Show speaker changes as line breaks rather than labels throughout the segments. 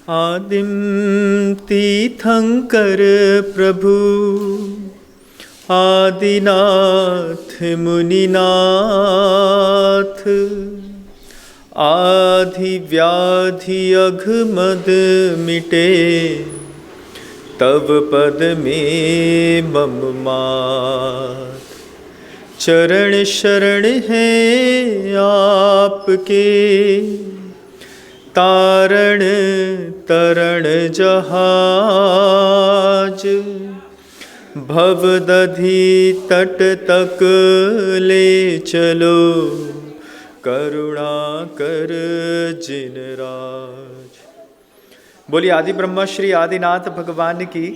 आदिम तीर्थंकर प्रभु आदिनाथ मुनिनाथ, आधि व्याधि अघमद मिटे, तब पद में मम मात। चरण शरण है आपके, तारण तरण जहाज, भवदधि तट तक ले चलो, करुणा कर जिन राज। बोलिए आदि ब्रह्मा श्री आदिनाथ भगवान की,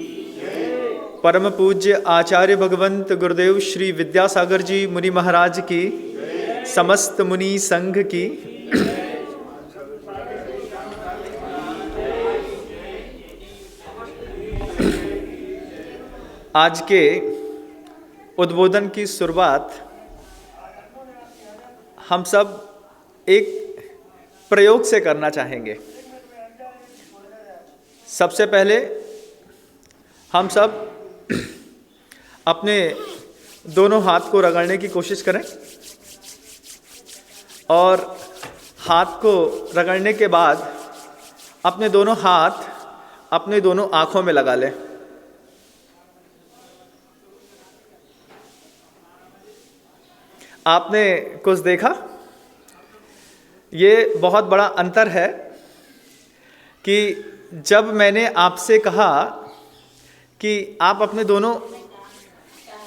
परम पूज्य आचार्य भगवंत गुरुदेव श्री विद्यासागर जी मुनि महाराज की, समस्त मुनि संघ की। आज के उद्बोधन की शुरुआत हम सब एक प्रयोग से करना चाहेंगे। सबसे पहले हम सब अपने दोनों हाथ को रगड़ने की कोशिश करें और हाथ को रगड़ने के बाद अपने दोनों हाथ अपने दोनों आंखों में लगा लें। आपने कुछ देखा? ये बहुत बड़ा अंतर है कि जब मैंने आपसे कहा कि आप अपने दोनों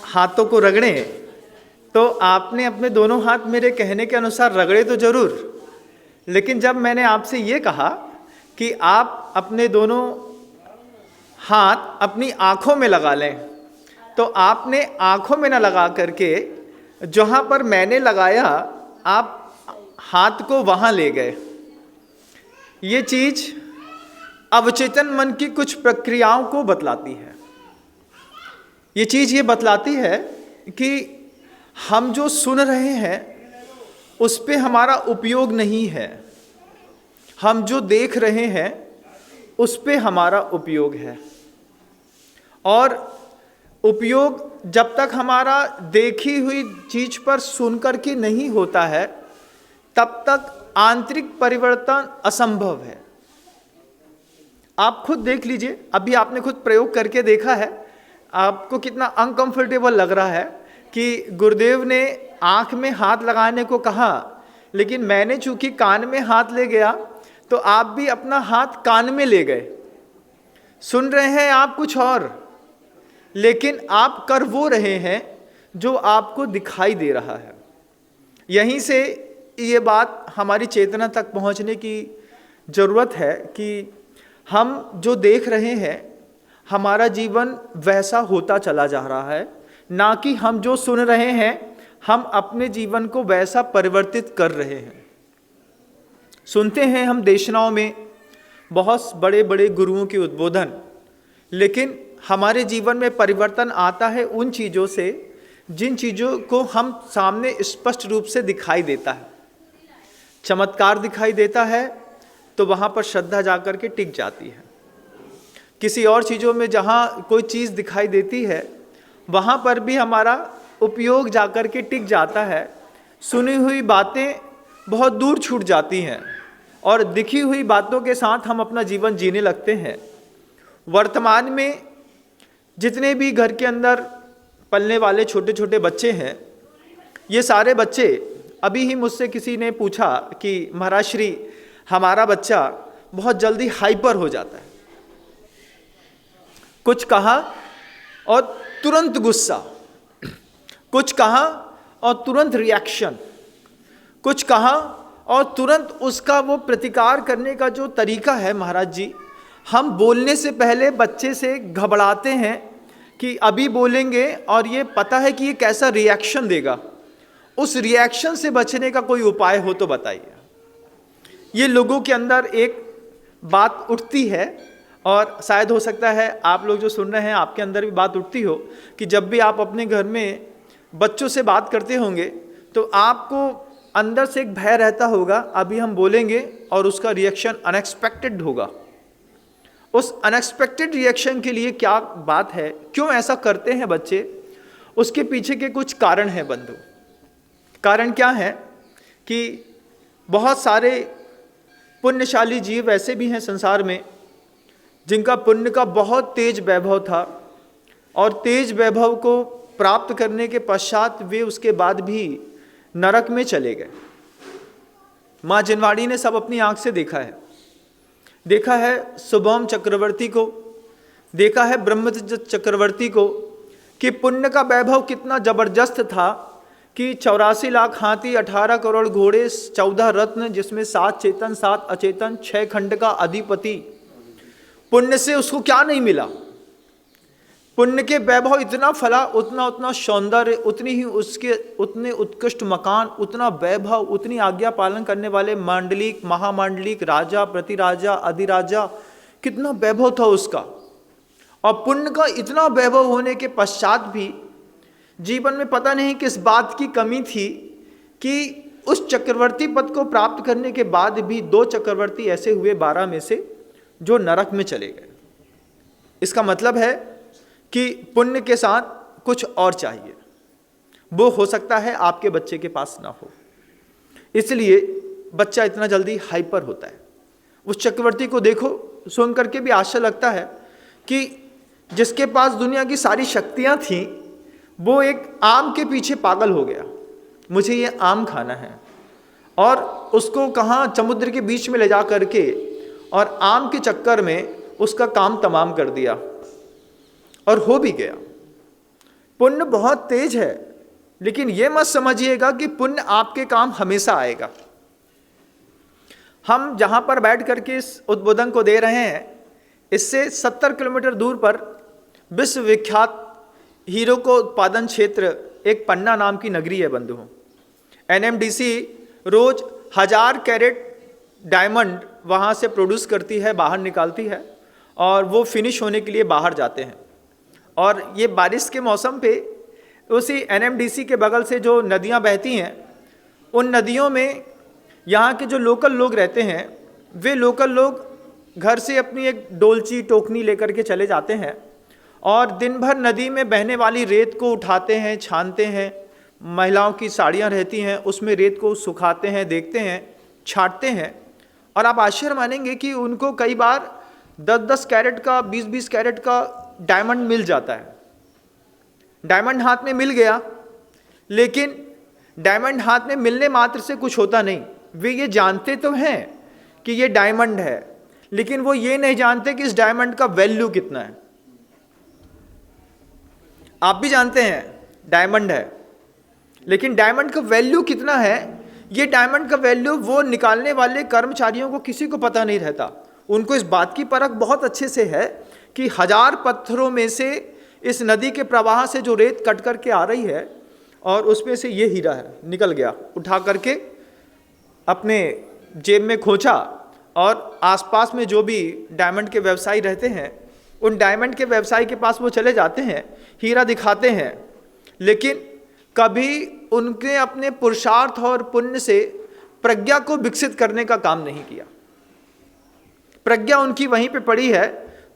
हाथों को रगड़ें, तो आपने अपने दोनों हाथ मेरे कहने के अनुसार रगड़े तो जरूर, लेकिन जब मैंने आपसे ये कहा कि आप अपने दोनों हाथ अपनी आँखों में लगा लें, तो आपने आँखों में न लगा करके जहाँ पर मैंने लगाया आप हाथ को वहाँ ले गए। ये चीज़ अवचेतन मन की कुछ प्रक्रियाओं को बतलाती है। ये चीज़ ये बतलाती है कि हम जो सुन रहे हैं उस पे हमारा उपयोग नहीं है, हम जो देख रहे हैं उस पे हमारा उपयोग है। और उपयोग जब तक हमारा देखी हुई चीज पर सुनकर के नहीं होता है, तब तक आंतरिक परिवर्तन असंभव है। आप खुद देख लीजिए, अभी आपने खुद प्रयोग करके देखा है, आपको कितना अनकंफर्टेबल लग रहा है कि गुरुदेव ने आंख में हाथ लगाने को कहा, लेकिन मैंने चूंकि कान में हाथ ले गया तो आप भी अपना हाथ कान में ले गए। सुन रहे हैं आप कुछ और, लेकिन आप कर वो रहे हैं जो आपको दिखाई दे रहा है। यहीं से ये बात हमारी चेतना तक पहुंचने की ज़रूरत है कि हम जो देख रहे हैं हमारा जीवन वैसा होता चला जा रहा है, ना कि हम जो सुन रहे हैं हम अपने जीवन को वैसा परिवर्तित कर रहे हैं। सुनते हैं हम देशनाओं में बहुत बड़े बड़े गुरुओं के उद्बोधन, लेकिन हमारे जीवन में परिवर्तन आता है उन चीज़ों से जिन चीज़ों को हम सामने स्पष्ट रूप से दिखाई देता है। चमत्कार दिखाई देता है तो वहाँ पर श्रद्धा जाकर के टिक जाती है। किसी और चीज़ों में जहाँ कोई चीज़ दिखाई देती है वहाँ पर भी हमारा उपयोग जाकर के टिक जाता है। सुनी हुई बातें बहुत दूर छूट जाती हैं और दिखी हुई बातों के साथ हम अपना जीवन जीने लगते हैं। वर्तमान में जितने भी घर के अंदर पलने वाले छोटे छोटे बच्चे हैं, ये सारे बच्चे, अभी ही मुझसे किसी ने पूछा कि महाराज श्री हमारा बच्चा बहुत जल्दी हाइपर हो जाता है। कुछ कहा और तुरंत गुस्सा, कुछ कहा और तुरंत रिएक्शन, कुछ कहा और तुरंत उसका वो प्रतिकार करने का जो तरीका है, महाराज जी हम बोलने से पहले बच्चे से घबराते हैं कि अभी बोलेंगे और ये पता है कि ये कैसा रिएक्शन देगा। उस रिएक्शन से बचने का कोई उपाय हो तो बताइए। ये लोगों के अंदर एक बात उठती है और शायद हो सकता है आप लोग जो सुन रहे हैं आपके अंदर भी बात उठती हो कि जब भी आप अपने घर में बच्चों से बात करते होंगे तो आपको अंदर से एक भय रहता होगा, अभी हम बोलेंगे और उसका रिएक्शन अनएक्सपेक्टेड होगा। उस अनएक्सपेक्टेड रिएक्शन के लिए क्या बात है, क्यों ऐसा करते हैं बच्चे, उसके पीछे के कुछ कारण हैं बंधु। कारण क्या है कि बहुत सारे पुण्यशाली जीव ऐसे भी हैं संसार में जिनका पुण्य का बहुत तेज वैभव था, और तेज वैभव को प्राप्त करने के पश्चात वे उसके बाद भी नरक में चले गए। माँ जिनवाड़ी ने सब अपनी आंख से देखा है शुभम चक्रवर्ती को, देखा है ब्रह्मदत्त चक्रवर्ती को, कि पुण्य का वैभव कितना जबरदस्त था कि 84 लाख हाथी, 18 करोड़ घोड़े, 14 रत्न, जिसमें 7 चेतन 7 अचेतन, 6 खंड का अधिपति। पुण्य से उसको क्या नहीं मिला। पुण्य के वैभव इतना फला, उतना सौंदर्य, उतनी ही उसके उतने उत्कृष्ट मकान, उतना वैभव, उतनी आज्ञा पालन करने वाले मांडलिक, महामांडलिक, राजा, प्रतिराजा, अधिराजा, कितना वैभव था उसका। और पुण्य का इतना वैभव होने के पश्चात भी जीवन में पता नहीं किस बात की कमी थी कि उस चक्रवर्ती पद को प्राप्त करने के बाद भी 2 चक्रवर्ती ऐसे हुए 12 में से जो नरक में चले गए। इसका मतलब है कि पुण्य के साथ कुछ और चाहिए, वो हो सकता है आपके बच्चे के पास ना हो, इसलिए बच्चा इतना जल्दी हाइपर होता है। उस चक्रवर्ती को देखो, सुन करके भी आश्चर्य लगता है कि जिसके पास दुनिया की सारी शक्तियां थीं, वो एक आम के पीछे पागल हो गया, मुझे ये आम खाना है, और उसको कहाँ समुद्र के बीच में ले जा करके और आम के चक्कर में उसका काम तमाम कर दिया, और हो भी गया। पुण्य बहुत तेज है, लेकिन ये मत समझिएगा कि पुण्य आपके काम हमेशा आएगा। हम जहाँ पर बैठ करके इस उद्बोधन को दे रहे हैं, इससे 70 किलोमीटर दूर पर विश्वविख्यात हीरो को उत्पादन क्षेत्र एक पन्ना नाम की नगरी है बंधुओं। NMDC रोज 1000 कैरेट डायमंड वहाँ से प्रोड्यूस करती है, बाहर निकालती है, और वो फिनिश होने के लिए बाहर जाते हैं। और ये बारिश के मौसम पे उसी NMDC के बगल से जो नदियाँ बहती हैं, उन नदियों में यहाँ के जो लोकल लोग रहते हैं, वे लोकल लोग घर से अपनी एक डोलची टोकनी लेकर के चले जाते हैं, और दिन भर नदी में बहने वाली रेत को उठाते हैं, छानते हैं। महिलाओं की साड़ियाँ रहती हैं, उसमें रेत को सुखाते हैं, देखते हैं, छांटते हैं, और आप आश्चर्य मानेंगे कि उनको कई बार 10-10 कैरेट का, 20-20 कैरेट का डायमंड मिल जाता है। डायमंड हाथ में मिल गया, लेकिन डायमंड हाथ में मिलने मात्र से कुछ होता नहीं। वे ये जानते तो हैं कि ये डायमंड है, लेकिन वो ये नहीं जानते कि इस डायमंड का वैल्यू कितना है। आप भी जानते हैं डायमंड है, लेकिन डायमंड का वैल्यू कितना है, ये डायमंड का वैल्यू वो निकालने वाले कर्मचारियों को किसी को पता नहीं रहता। उनको इस बात की परख बहुत अच्छे से है कि 1000 पत्थरों में से इस नदी के प्रवाह से जो रेत कट करके आ रही है, और उसमें से ये हीरा है, निकल गया, उठा करके अपने जेब में खोचा, और आसपास में जो भी डायमंड के व्यवसायी रहते हैं, उन डायमंड के व्यवसायी के पास वो चले जाते हैं, हीरा दिखाते हैं, लेकिन कभी उनके अपने पुरुषार्थ और पुण्य से प्रज्ञा को विकसित करने का काम नहीं किया। प्रज्ञा उनकी वहीं पे पड़ी है,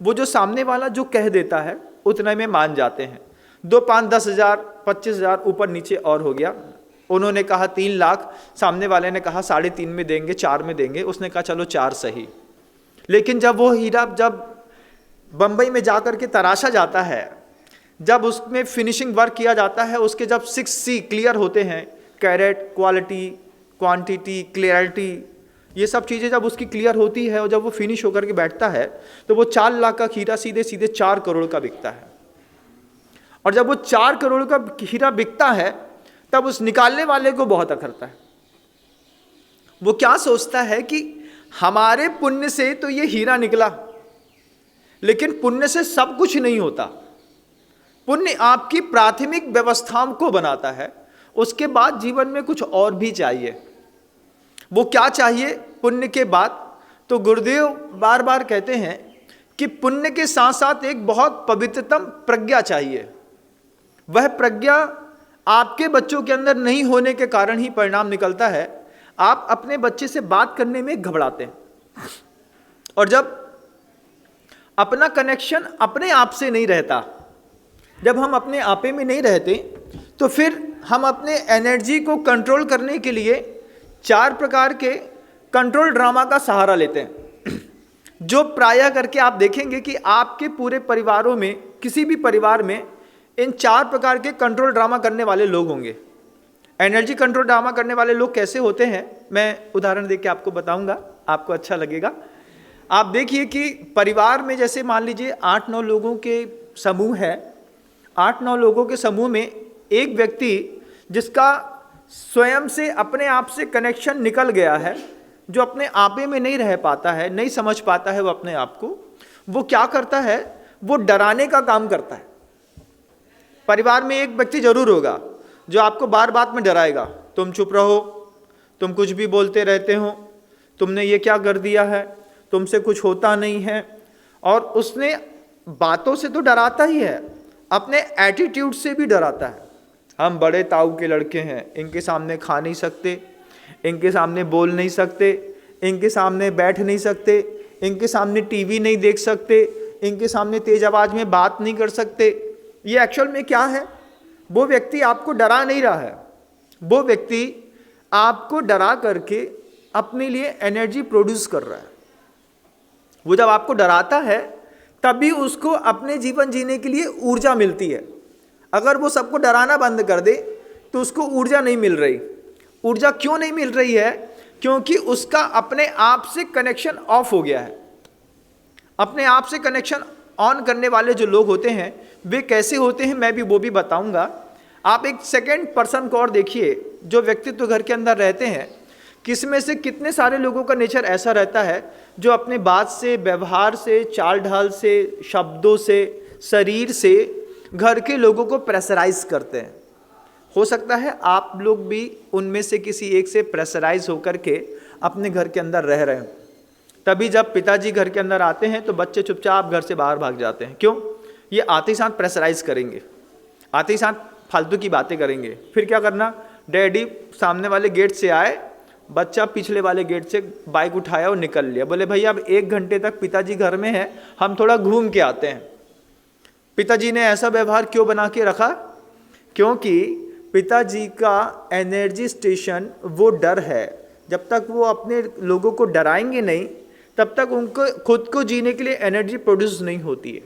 वो जो सामने वाला जो कह देता है उतने में मान जाते हैं। 2, 5, 10 हज़ार, 25 हज़ार ऊपर नीचे और हो गया। उन्होंने कहा 3 लाख, सामने वाले ने कहा 3.5 में देंगे, 4 में देंगे, उसने कहा चलो 4 सही। लेकिन जब वो हीरा जब बंबई में जा कर के तराशा जाता है, जब उसमें फिनिशिंग वर्क किया जाता है, उसके जब 6C क्लियर होते हैं, कैरेट, क्वालिटी, क्वांटिटी, क्लियरिटी, ये सब चीज़ें जब उसकी क्लियर होती है और जब वो फिनिश होकर के बैठता है, तो वो 4 लाख का हीरा सीधे सीधे 4 करोड़ का बिकता है। और जब वो 4 करोड़ का हीरा बिकता है, तब उस निकालने वाले को बहुत अखरता है। वो क्या सोचता है कि हमारे पुण्य से तो ये हीरा निकला, लेकिन पुण्य से सब कुछ नहीं होता। पुण्य आपकी प्राथमिक व्यवस्थाओं को बनाता है, उसके बाद जीवन में कुछ और भी चाहिए। वो क्या चाहिए पुण्य के बाद? तो गुरुदेव बार बार कहते हैं कि पुण्य के साथ साथ एक बहुत पवित्रतम प्रज्ञा चाहिए। वह प्रज्ञा आपके बच्चों के अंदर नहीं होने के कारण ही परिणाम निकलता है। आप अपने बच्चे से बात करने में घबराते हैं, और जब अपना कनेक्शन अपने आप से नहीं रहता। जब हम अपने आपे में नहीं रहते तो फिर हम अपने एनर्जी को कंट्रोल करने के लिए 4 प्रकार के कंट्रोल ड्रामा का सहारा लेते हैं, जो प्रायः करके आप देखेंगे कि आपके पूरे परिवारों में, किसी भी परिवार में इन 4 प्रकार के कंट्रोल ड्रामा करने वाले लोग होंगे। एनर्जी कंट्रोल ड्रामा करने वाले लोग कैसे होते हैं, मैं उदाहरण देके आपको बताऊंगा, आपको अच्छा लगेगा। आप देखिए कि परिवार में जैसे मान लीजिए 8-9 लोगों के समूह है। 8-9 लोगों के समूह में एक व्यक्ति जिसका स्वयं से अपने आप से कनेक्शन निकल गया है, जो अपने आपे में नहीं रह पाता है, नहीं समझ पाता है वो अपने आप को, वो क्या करता है, वो डराने का काम करता है। परिवार में एक व्यक्ति जरूर होगा जो आपको बार बात में डराएगा, तुम चुप रहो, तुम कुछ भी बोलते रहते हो, तुमने ये क्या कर दिया है, तुमसे कुछ होता नहीं है। और उसने बातों से तो डराता ही है, अपने एटीट्यूड से भी डराता है। हम बड़े ताऊ के लड़के हैं, इनके सामने खा नहीं सकते, इनके सामने बोल नहीं सकते, इनके सामने बैठ नहीं सकते, इनके सामने टीवी नहीं देख सकते, इनके सामने तेज आवाज में बात नहीं कर सकते। ये एक्चुअल में क्या है, वो व्यक्ति आपको डरा नहीं रहा है, वो व्यक्ति आपको डरा करके अपने लिए एनर्जी प्रोड्यूस कर रहा है। वो जब आपको डराता है तभी उसको अपने जीवन जीने के लिए ऊर्जा मिलती है। अगर वो सबको डराना बंद कर दे तो उसको ऊर्जा नहीं मिल रही। ऊर्जा क्यों नहीं मिल रही है? क्योंकि उसका अपने आप से कनेक्शन ऑफ हो गया है। अपने आप से कनेक्शन ऑन करने वाले जो लोग होते हैं वे कैसे होते हैं, मैं भी वो भी बताऊंगा। आप एक सेकंड पर्सन को और देखिए, जो व्यक्तित्व घर के अंदर रहते हैं, किसमें से कितने सारे लोगों का नेचर ऐसा रहता है जो अपने बात से, व्यवहार से, चाल ढाल से, शब्दों से, शरीर से घर के लोगों को प्रेशराइज करते हैं। हो सकता है आप लोग भी उनमें से किसी एक से प्रेशराइज होकर के अपने घर के अंदर रह रहे हो। तभी जब पिताजी घर के अंदर आते हैं तो बच्चे चुपचाप घर से बाहर भाग जाते हैं। क्यों? ये आते ही साथ प्रेशराइज करेंगे, आते ही साथ फालतू की बातें करेंगे। फिर क्या करना, डैडी सामने वाले गेट से आए, बच्चा पिछले वाले गेट से बाइक उठाया और निकल लिया। बोले भैया अब 1 घंटे तक पिताजी घर में है, हम थोड़ा घूम के आते हैं। पिताजी ने ऐसा व्यवहार क्यों बना के रखा? क्योंकि पिताजी का एनर्जी स्टेशन वो डर है। जब तक वो अपने लोगों को डराएंगे नहीं तब तक उनको खुद को जीने के लिए एनर्जी प्रोड्यूस नहीं होती है।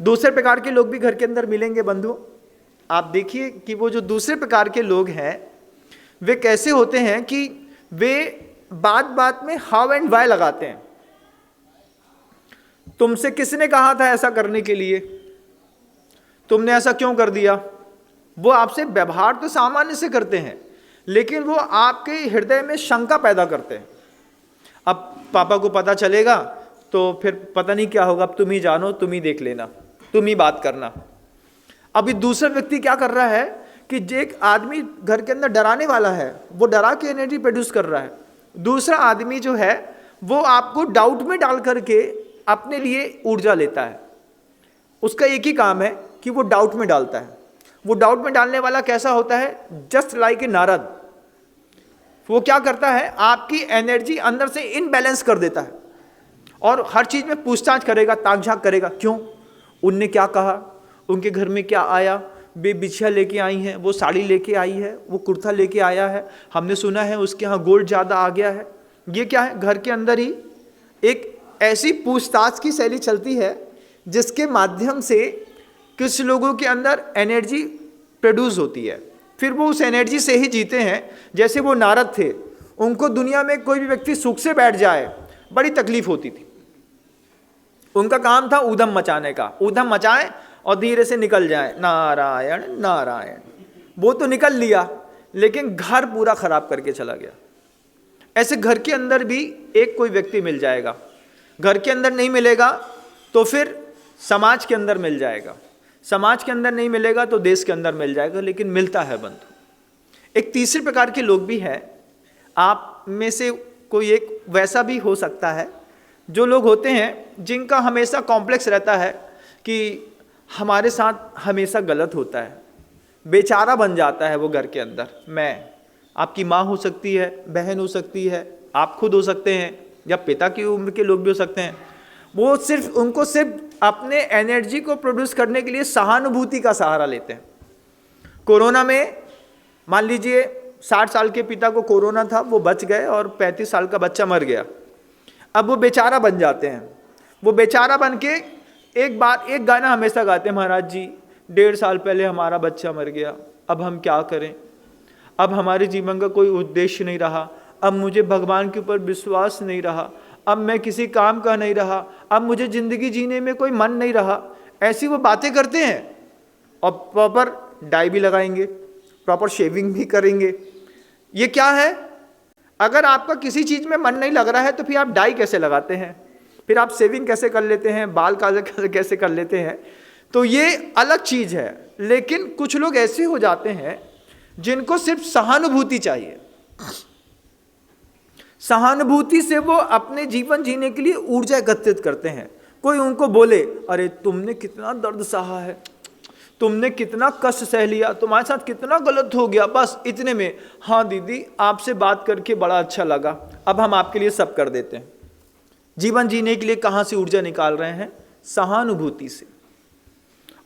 दूसरे प्रकार के लोग भी घर के अंदर मिलेंगे बंधु। आप देखिए कि वो जो दूसरे प्रकार के लोग हैं वे कैसे होते हैं कि वे बात बात में हाउ एंड वाई लगाते हैं। तुमसे किसने कहा था ऐसा करने के लिए? तुमने ऐसा क्यों कर दिया? वो आपसे व्यवहार तो सामान्य से करते हैं, लेकिन वो आपके हृदय में शंका पैदा करते हैं। अब पापा को पता चलेगा तो फिर पता नहीं क्या होगा, अब तुम ही जानो, तुम ही देख लेना, तुम ही बात करना। अभी दूसरा व्यक्ति क्या कर रहा है कि एक आदमी घर के अंदर डराने वाला है, वो डरा के एनर्जी प्रोड्यूस कर रहा है। दूसरा आदमी जो है वो आपको डाउट में डाल करके अपने लिए ऊर्जा लेता है। उसका एक ही काम है कि वो डाउट में डालता है। वो डाउट में डालने वाला कैसा होता है? Just like a Narad. वो क्या करता है, आपकी एनर्जी अंदर से इनबैलेंस कर देता है और हर चीज में पूछताछ करेगा, ताक झांक करेगा। क्यों? उनने क्या कहा, उनके घर में क्या आया, वे बिछिया लेके आई हैं, वो साड़ी लेके आई है, वो कुर्ता लेके आया है, हमने सुना है उसके यहाँ गोल्ड ज़्यादा आ गया है। ये क्या है? घर के अंदर ही एक ऐसी पूछताछ की शैली चलती है जिसके माध्यम से कुछ लोगों के अंदर एनर्जी प्रोड्यूस होती है। फिर वो उस एनर्जी से ही जीते हैं। जैसे वो नारद थे, उनको दुनिया में कोई भी व्यक्ति सुख से बैठ जाए बड़ी तकलीफ होती थी। उनका काम था ऊधम मचाने का, ऊधम मचाएं और धीरे से निकल जाए, नारायण नारायण। वो तो निकल लिया लेकिन घर पूरा खराब करके चला गया। ऐसे घर के अंदर भी एक कोई व्यक्ति मिल जाएगा। घर के अंदर नहीं मिलेगा तो फिर समाज के अंदर मिल जाएगा, समाज के अंदर नहीं मिलेगा तो देश के अंदर मिल जाएगा, लेकिन मिलता है बंधु। एक तीसरे प्रकार के लोग भी हैं। आप में से कोई एक वैसा भी हो सकता है, जो लोग होते हैं जिनका हमेशा कॉम्प्लेक्स रहता है कि हमारे साथ हमेशा गलत होता है। बेचारा बन जाता है वो घर के अंदर। मैं, आपकी माँ हो सकती है, बहन हो सकती है, आप खुद हो सकते हैं, या पिता की उम्र के लोग भी हो सकते हैं। वो सिर्फ उनको सिर्फ अपने एनर्जी को प्रोड्यूस करने के लिए सहानुभूति का सहारा लेते हैं। कोरोना में मान लीजिए 60 साल के पिता को कोरोना था, वो बच गए और 35 साल का बच्चा मर गया। अब वो बेचारा बन जाते हैं। वो बेचारा बन के एक गाना हमेशा गाते हैं, महाराज जी 1.5 साल पहले हमारा बच्चा मर गया, अब हम क्या करें, अब हमारे जीवन का कोई उद्देश्य नहीं रहा, अब मुझे भगवान के ऊपर विश्वास नहीं रहा, अब मैं किसी काम का नहीं रहा, अब मुझे जिंदगी जीने में कोई मन नहीं रहा। ऐसी वो बातें करते हैं और प्रॉपर डाई भी लगाएंगे, प्रॉपर शेविंग भी करेंगे। ये क्या है? अगर आपका किसी चीज में मन नहीं लग रहा है तो फिर आप डाई कैसे लगाते हैं, फिर आप शेविंग कैसे कर लेते हैं, बाल कैसे कर लेते हैं? तो ये अलग चीज है। लेकिन कुछ लोग ऐसे हो जाते हैं जिनको सिर्फ सहानुभूति चाहिए। सहानुभूति से वो अपने जीवन जीने के लिए ऊर्जा एकत्रित करते हैं। कोई उनको बोले, अरे तुमने कितना दर्द सहा है, तुमने कितना कष्ट सह लिया, तुम्हारे साथ कितना गलत हो गया, बस इतने में, हाँ दीदी आपसे बात करके बड़ा अच्छा लगा, अब हम आपके लिए सब कर देते हैं। जीवन जीने के लिए कहाँ से ऊर्जा निकाल रहे हैं? सहानुभूति से।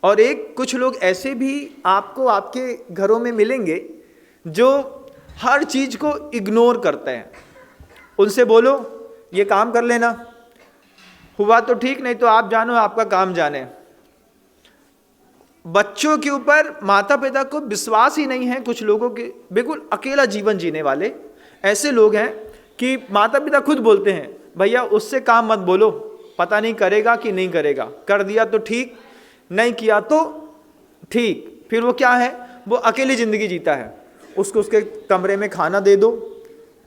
और कुछ लोग ऐसे भी आपको आपके घरों में मिलेंगे जो हर चीज को इग्नोर करते हैं। उनसे बोलो ये काम कर लेना, हुआ तो ठीक, नहीं तो आप जानो आपका काम जाने। बच्चों के ऊपर माता पिता को विश्वास ही नहीं है। कुछ लोगों के बिल्कुल अकेला जीवन जीने वाले ऐसे लोग हैं कि माता पिता खुद बोलते हैं, भैया उससे काम मत बोलो, पता नहीं करेगा कि नहीं करेगा, कर दिया तो ठीक, नहीं किया तो ठीक। फिर वो क्या है? वो अकेली जिंदगी जीता है। उसको उसके कमरे में खाना दे दो,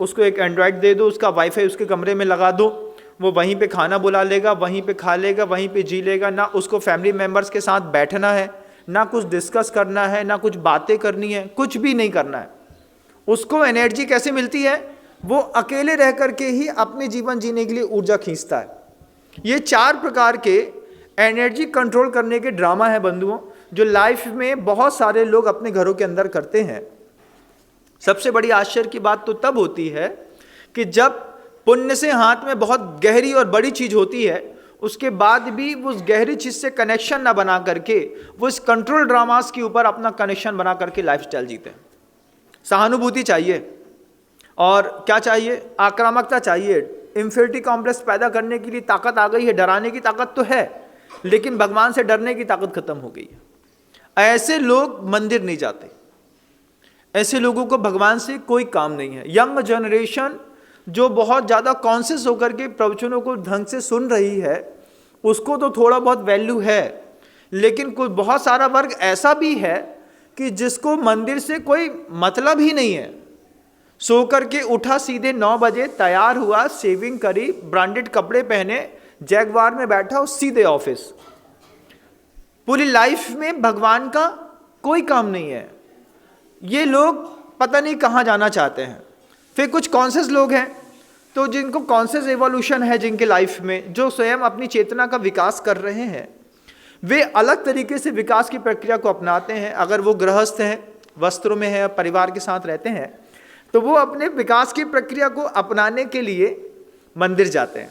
उसको एक एंड्रॉयड दे दो, उसका वाईफाई उसके कमरे में लगा दो, वो वहीं पे खाना बुला लेगा, वहीं पे खा लेगा, वहीं पे जी लेगा। ना उसको फैमिली मेंबर्स के साथ बैठना है, ना कुछ डिस्कस करना है, ना कुछ बातें करनी है, कुछ भी नहीं करना है। उसको एनर्जी कैसे मिलती है? वो अकेले रह करके ही अपने जीवन जीने के लिए ऊर्जा खींचता है। ये 4 प्रकार के एनर्जी कंट्रोल करने के ड्रामा है बंधुओं, जो लाइफ में बहुत सारे लोग अपने घरों के अंदर करते हैं। सबसे बड़ी आश्चर्य की बात तो तब होती है कि जब पुण्य से हाथ में बहुत गहरी और बड़ी चीज होती है, उसके बाद भी वो उस गहरी चीज से कनेक्शन ना बना करके वो इस कंट्रोल ड्रामास के ऊपर अपना कनेक्शन बना करके लाइफस्टाइल जीते हैं। सहानुभूति चाहिए और क्या चाहिए? आक्रामकता चाहिए। इंफिनिटी कॉम्प्लेक्स पैदा करने के लिए ताकत आ गई है, डराने की ताकत तो है, लेकिन भगवान से डरने की ताकत खत्म हो गई है। ऐसे लोग मंदिर नहीं जाते, ऐसे लोगों को भगवान से कोई काम नहीं है। यंग जनरेशन जो बहुत ज़्यादा कॉन्शियस होकर के प्रवचनों को ढंग से सुन रही है, उसको तो थोड़ा बहुत वैल्यू है, लेकिन कोई बहुत सारा वर्ग ऐसा भी है कि जिसको मंदिर से कोई मतलब ही नहीं है। सो करके उठा, सीधे 9 बजे तैयार हुआ, शेविंग करी, ब्रांडेड कपड़े पहने, जैगवार में बैठा और सीधे ऑफिस। पूरी लाइफ में भगवान का कोई काम नहीं है। ये लोग पता नहीं कहाँ जाना चाहते हैं। फिर कुछ कॉन्शियस लोग हैं, तो जिनको कॉन्शियस एवोल्यूशन है, जिनके लाइफ में जो स्वयं अपनी चेतना का विकास कर रहे हैं, वे अलग तरीके से विकास की प्रक्रिया को अपनाते हैं। अगर वो गृहस्थ हैं, वस्त्रों में है, परिवार के साथ रहते हैं, तो वो अपने विकास की प्रक्रिया को अपनाने के लिए मंदिर जाते हैं,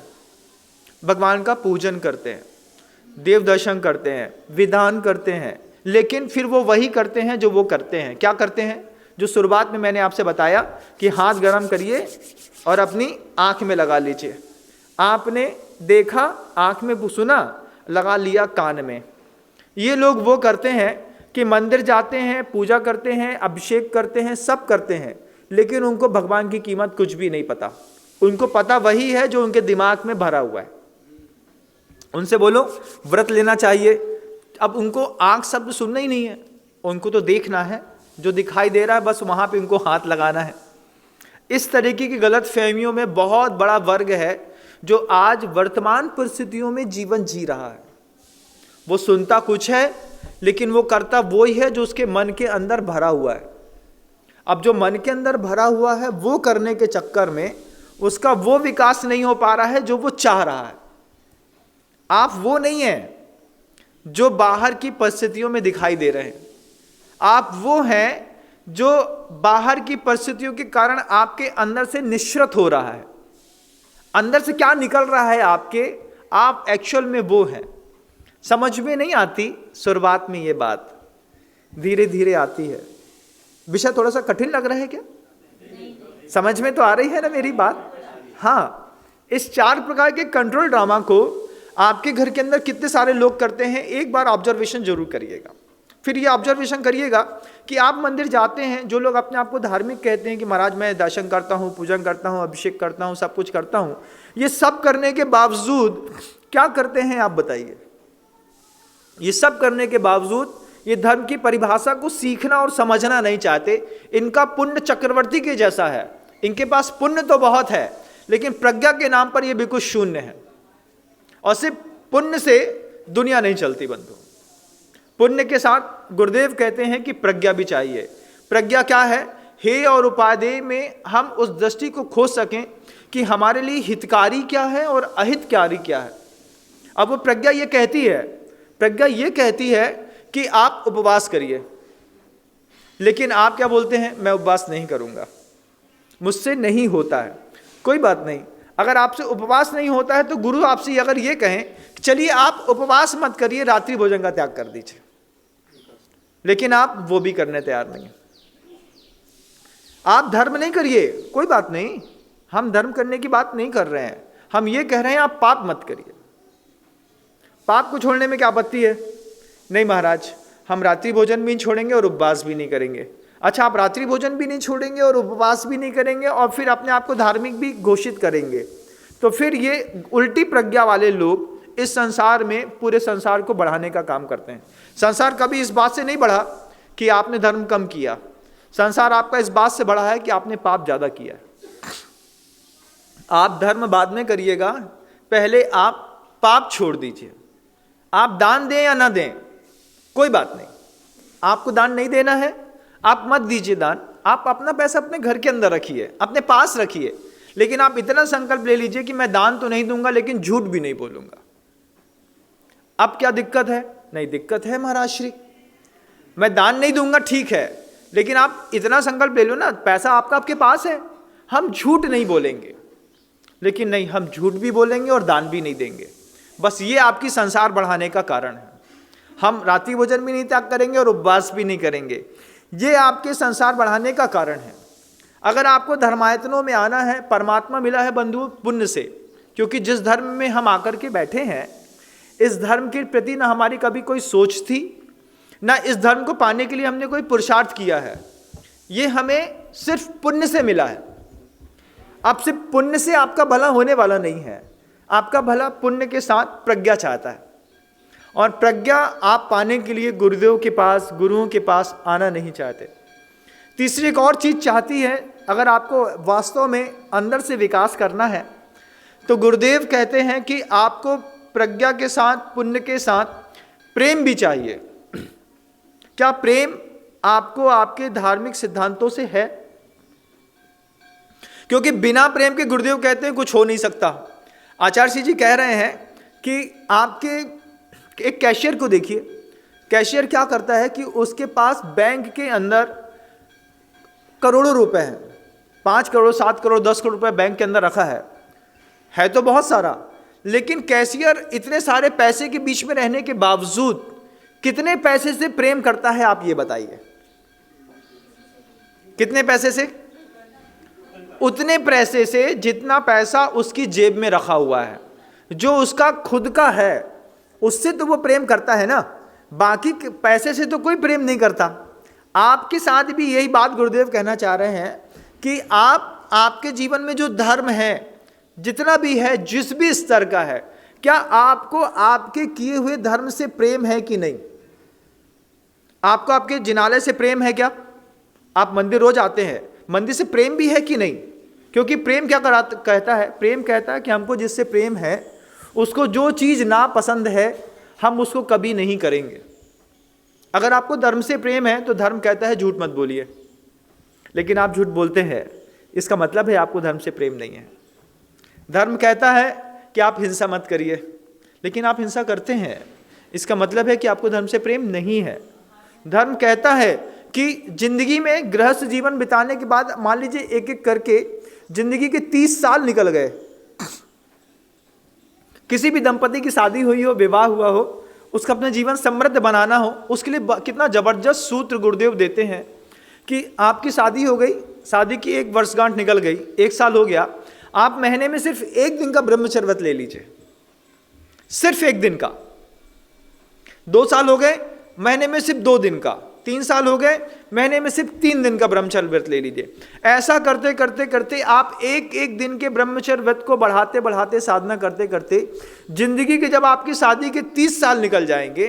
भगवान का पूजन करते हैं, देव दर्शन करते हैं, विधान करते हैं। लेकिन फिर वो वही करते हैं जो वो करते हैं। क्या करते हैं? जो शुरुआत में मैंने आपसे बताया कि हाथ गर्म करिए और अपनी आंख में लगा लीजिए। आपने देखा, आंख में सुना, लगा लिया कान में। ये लोग वो करते हैं कि मंदिर जाते हैं, पूजा करते हैं, अभिषेक करते हैं, सब करते हैं, लेकिन उनको भगवान की कीमत कुछ भी नहीं पता। उनको पता वही है जो उनके दिमाग में भरा हुआ है। उनसे बोलो व्रत लेना चाहिए, अब उनको आंख शब्द सुनना ही नहीं है, उनको तो देखना है, जो दिखाई दे रहा है बस वहां पे उनको हाथ लगाना है। इस तरीके की गलत फहमियों में बहुत बड़ा वर्ग है जो आज वर्तमान परिस्थितियों में जीवन जी रहा है। वो सुनता कुछ है, लेकिन वो करता वो ही है जो उसके मन के अंदर भरा हुआ है। अब जो मन के अंदर भरा हुआ है, वो करने के चक्कर में उसका वो विकास नहीं हो पा रहा है जो वो चाह रहा है। आप वो नहीं है जो बाहर की परिस्थितियों में दिखाई दे रहे हैं, आप वो हैं जो बाहर की परिस्थितियों के कारण आपके अंदर से निश्चित हो रहा है। अंदर से क्या निकल रहा है आपके? आप एक्चुअल में वो हैं। समझ में नहीं आती शुरुआत में ये बात, धीरे धीरे आती है। विषय थोड़ा सा कठिन लग रहा है क्या? समझ में तो आ रही है ना मेरी बात? हाँ, इस 4 प्रकार के कंट्रोल ड्रामा को आपके घर के अंदर कितने सारे लोग करते हैं, एक बार ऑब्जर्वेशन जरूर करिएगा। फिर ये ऑब्जर्वेशन करिएगा कि आप मंदिर जाते हैं, जो लोग अपने आप को धार्मिक कहते हैं कि महाराज मैं दर्शन करता हूँ, पूजन करता हूँ, अभिषेक करता हूँ, सब कुछ करता हूँ, ये सब करने के बावजूद क्या करते हैं आप बताइए? ये सब करने के बावजूद ये धर्म की परिभाषा को सीखना और समझना नहीं चाहते। इनका पुण्य चक्रवर्ती के जैसा है, इनके पास पुण्य तो बहुत है लेकिन प्रज्ञा के नाम पर ये बिल्कुल शून्य है। और सिर्फ पुण्य से दुनिया नहीं चलती बंधु, पुण्य के साथ गुरुदेव कहते हैं कि प्रज्ञा भी चाहिए। प्रज्ञा क्या है? हेय और उपादेय में हम उस दृष्टि को खोज सकें कि हमारे लिए हितकारी क्या है और अहितकारी क्या है। अब वो प्रज्ञा ये कहती है, प्रज्ञा ये कहती है कि आप उपवास करिए, लेकिन आप क्या बोलते हैं? मैं उपवास नहीं करूंगा, मुझसे नहीं होता है। कोई बात नहीं, अगर आपसे उपवास नहीं होता है तो गुरु आपसे अगर ये कहें चलिए आप उपवास मत करिए, रात्रि भोजन का त्याग कर दीजिए, लेकिन आप वो भी करने तैयार नहीं है। आप धर्म नहीं करिए, कोई बात नहीं, हम धर्म करने की बात नहीं कर रहे हैं, हम ये कह रहे हैं आप पाप मत करिए। पाप को छोड़ने में क्या आपत्ति है? नहीं महाराज, हम रात्रि भोजन भी नहीं छोड़ेंगे और उपवास भी नहीं करेंगे। अच्छा, आप रात्रि भोजन भी नहीं छोड़ेंगे और उपवास भी नहीं करेंगे और फिर अपने आप को धार्मिक भी घोषित करेंगे, तो फिर ये उल्टी प्रज्ञा वाले लोग इस संसार में पूरे संसार को बढ़ाने का काम करते हैं। संसार कभी इस बात से नहीं बढ़ा कि आपने धर्म कम किया, संसार आपका इस बात से बढ़ा है कि आपने पाप ज्यादा किया है। आप धर्म बाद में करिएगा, पहले आप पाप छोड़ दीजिए। आप दान दें या ना दें कोई बात नहीं, आपको दान नहीं देना है आप मत दीजिए दान, आप अपना पैसा अपने घर के अंदर रखिए, अपने पास रखिए, लेकिन आप इतना संकल्प ले लीजिए कि मैं दान तो नहीं दूंगा लेकिन झूठ भी नहीं बोलूंगा। अब क्या दिक्कत है? नहीं दिक्कत है महाराज श्री, मैं दान नहीं दूंगा ठीक है, लेकिन आप इतना संकल्प ले लो ना, पैसा आपका आपके पास है, हम झूठ नहीं बोलेंगे। लेकिन नहीं, हम झूठ भी बोलेंगे और दान भी नहीं देंगे। बस ये आपकी संसार बढ़ाने का कारण है। हम रात्रि भोजन भी नहीं त्याग करेंगे और उपवास भी नहीं करेंगे, ये आपके संसार बढ़ाने का कारण है। अगर आपको धर्मायतनों में आना है, परमात्मा मिला है बंधु पुण्य से, क्योंकि जिस धर्म में हम आकर के बैठे हैं इस धर्म के प्रति ना हमारी कभी कोई सोच थी, ना इस धर्म को पाने के लिए हमने कोई पुरुषार्थ किया है, ये हमें सिर्फ पुण्य से मिला है। अब सिर्फ पुण्य से आपका भला होने वाला नहीं है, आपका भला पुण्य के साथ प्रज्ञा चाहता है, और प्रज्ञा आप पाने के लिए गुरुदेव के पास, गुरुओं के पास आना नहीं चाहते। तीसरी एक और चीज चाहती है, अगर आपको वास्तव में अंदर से विकास करना है तो गुरुदेव कहते हैं कि आपको प्रज्ञा के साथ, पुण्य के साथ प्रेम भी चाहिए। क्या प्रेम आपको आपके धार्मिक सिद्धांतों से है? क्योंकि बिना प्रेम के गुरुदेव कहते हैं कुछ हो नहीं सकता। आचार्य जी कह रहे हैं कि आपके एक कैशियर को देखिए, कैशियर क्या करता है कि उसके पास बैंक के अंदर करोड़ों रुपए हैं, 5 करोड़ 7 करोड़ 10 करोड़ रुपए बैंक के अंदर रखा है तो बहुत सारा, लेकिन कैशियर इतने सारे पैसे के बीच में रहने के बावजूद कितने पैसे से प्रेम करता है आप ये बताइए? कितने पैसे से? उतने पैसे से जितना पैसा उसकी जेब में रखा हुआ है, जो उसका खुद का है, उससे तो वो प्रेम करता है ना, बाकी पैसे से तो कोई प्रेम नहीं करता। आपके साथ भी यही बात गुरुदेव कहना चाह रहे हैं कि आप, आपके जीवन में जो धर्म है, जितना भी है, जिस भी स्तर का है, क्या आपको आपके किए हुए धर्म से प्रेम है कि नहीं? आपको आपके जिनालय से प्रेम है क्या? आप मंदिर रोज आते हैं, मंदिर से प्रेम भी है कि नहीं? क्योंकि प्रेम क्या कहता है? प्रेम कहता है कि हमको जिससे प्रेम है उसको जो चीज ना पसंद है हम उसको कभी नहीं करेंगे। अगर आपको धर्म से प्रेम है तो धर्म कहता है झूठ मत बोलिए, लेकिन आप झूठ बोलते हैं, इसका मतलब है आपको धर्म से प्रेम नहीं है। धर्म कहता है कि आप हिंसा मत करिए, लेकिन आप हिंसा करते हैं, इसका मतलब है कि आपको धर्म से प्रेम नहीं है। धर्म कहता है कि जिंदगी में गृहस्थ जीवन बिताने के बाद मान लीजिए एक एक करके जिंदगी के 30 साल निकल गए, किसी भी दंपति की शादी हुई हो, विवाह हुआ हो, उसका अपना जीवन समृद्ध बनाना हो, उसके लिए कितना जबरदस्त सूत्र गुरुदेव देते हैं कि आपकी शादी हो गई, शादी की 1 वर्षगांठ निकल गई, 1 साल हो गया, आप महीने में सिर्फ 1 दिन का ब्रह्मचर्य व्रत ले लीजिए, सिर्फ 1 दिन का। 2 साल हो गए, महीने में सिर्फ 2 दिन का। 3 साल हो गए, महीने में सिर्फ 3 दिन का ब्रह्मचर्य व्रत ले लीजिए। ऐसा करते करते करते आप एक दिन के ब्रह्मचर्य व्रत को बढ़ाते बढ़ाते, साधना करते करते जिंदगी के जब आपकी शादी के 30 साल निकल जाएंगे,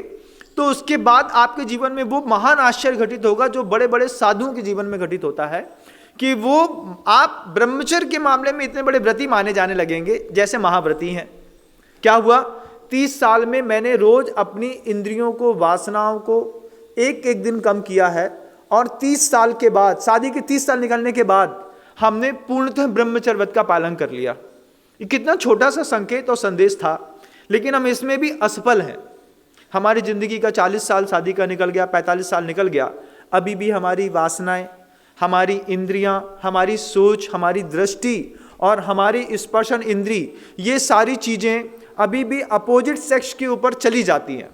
तो उसके बाद आपके जीवन में वो महान आश्चर्य घटित होगा जो बड़े बड़े साधुओं के जीवन में घटित होता है, कि वो आप ब्रह्मचर्य के मामले में इतने बड़े व्रती माने जाने लगेंगे जैसे महाव्रती हैं। क्या हुआ? 30 साल में मैंने रोज अपनी इंद्रियों को, वासनाओं को एक दिन कम किया है, और 30 साल के बाद, शादी के 30 साल निकलने के बाद हमने पूर्णतः ब्रह्मचर्य व्रत का पालन कर लिया। ये कितना छोटा सा संकेत और संदेश था, लेकिन हम इसमें भी असफल हैं। हमारी जिंदगी का 40 साल शादी का निकल गया, 45 साल निकल गया, अभी भी हमारी वासनाएं, हमारी इंद्रियां, हमारी सोच, हमारी दृष्टि और हमारी स्पर्शन इंद्री, ये सारी चीजें अभी भी अपोजिट सेक्स के ऊपर चली जाती हैं।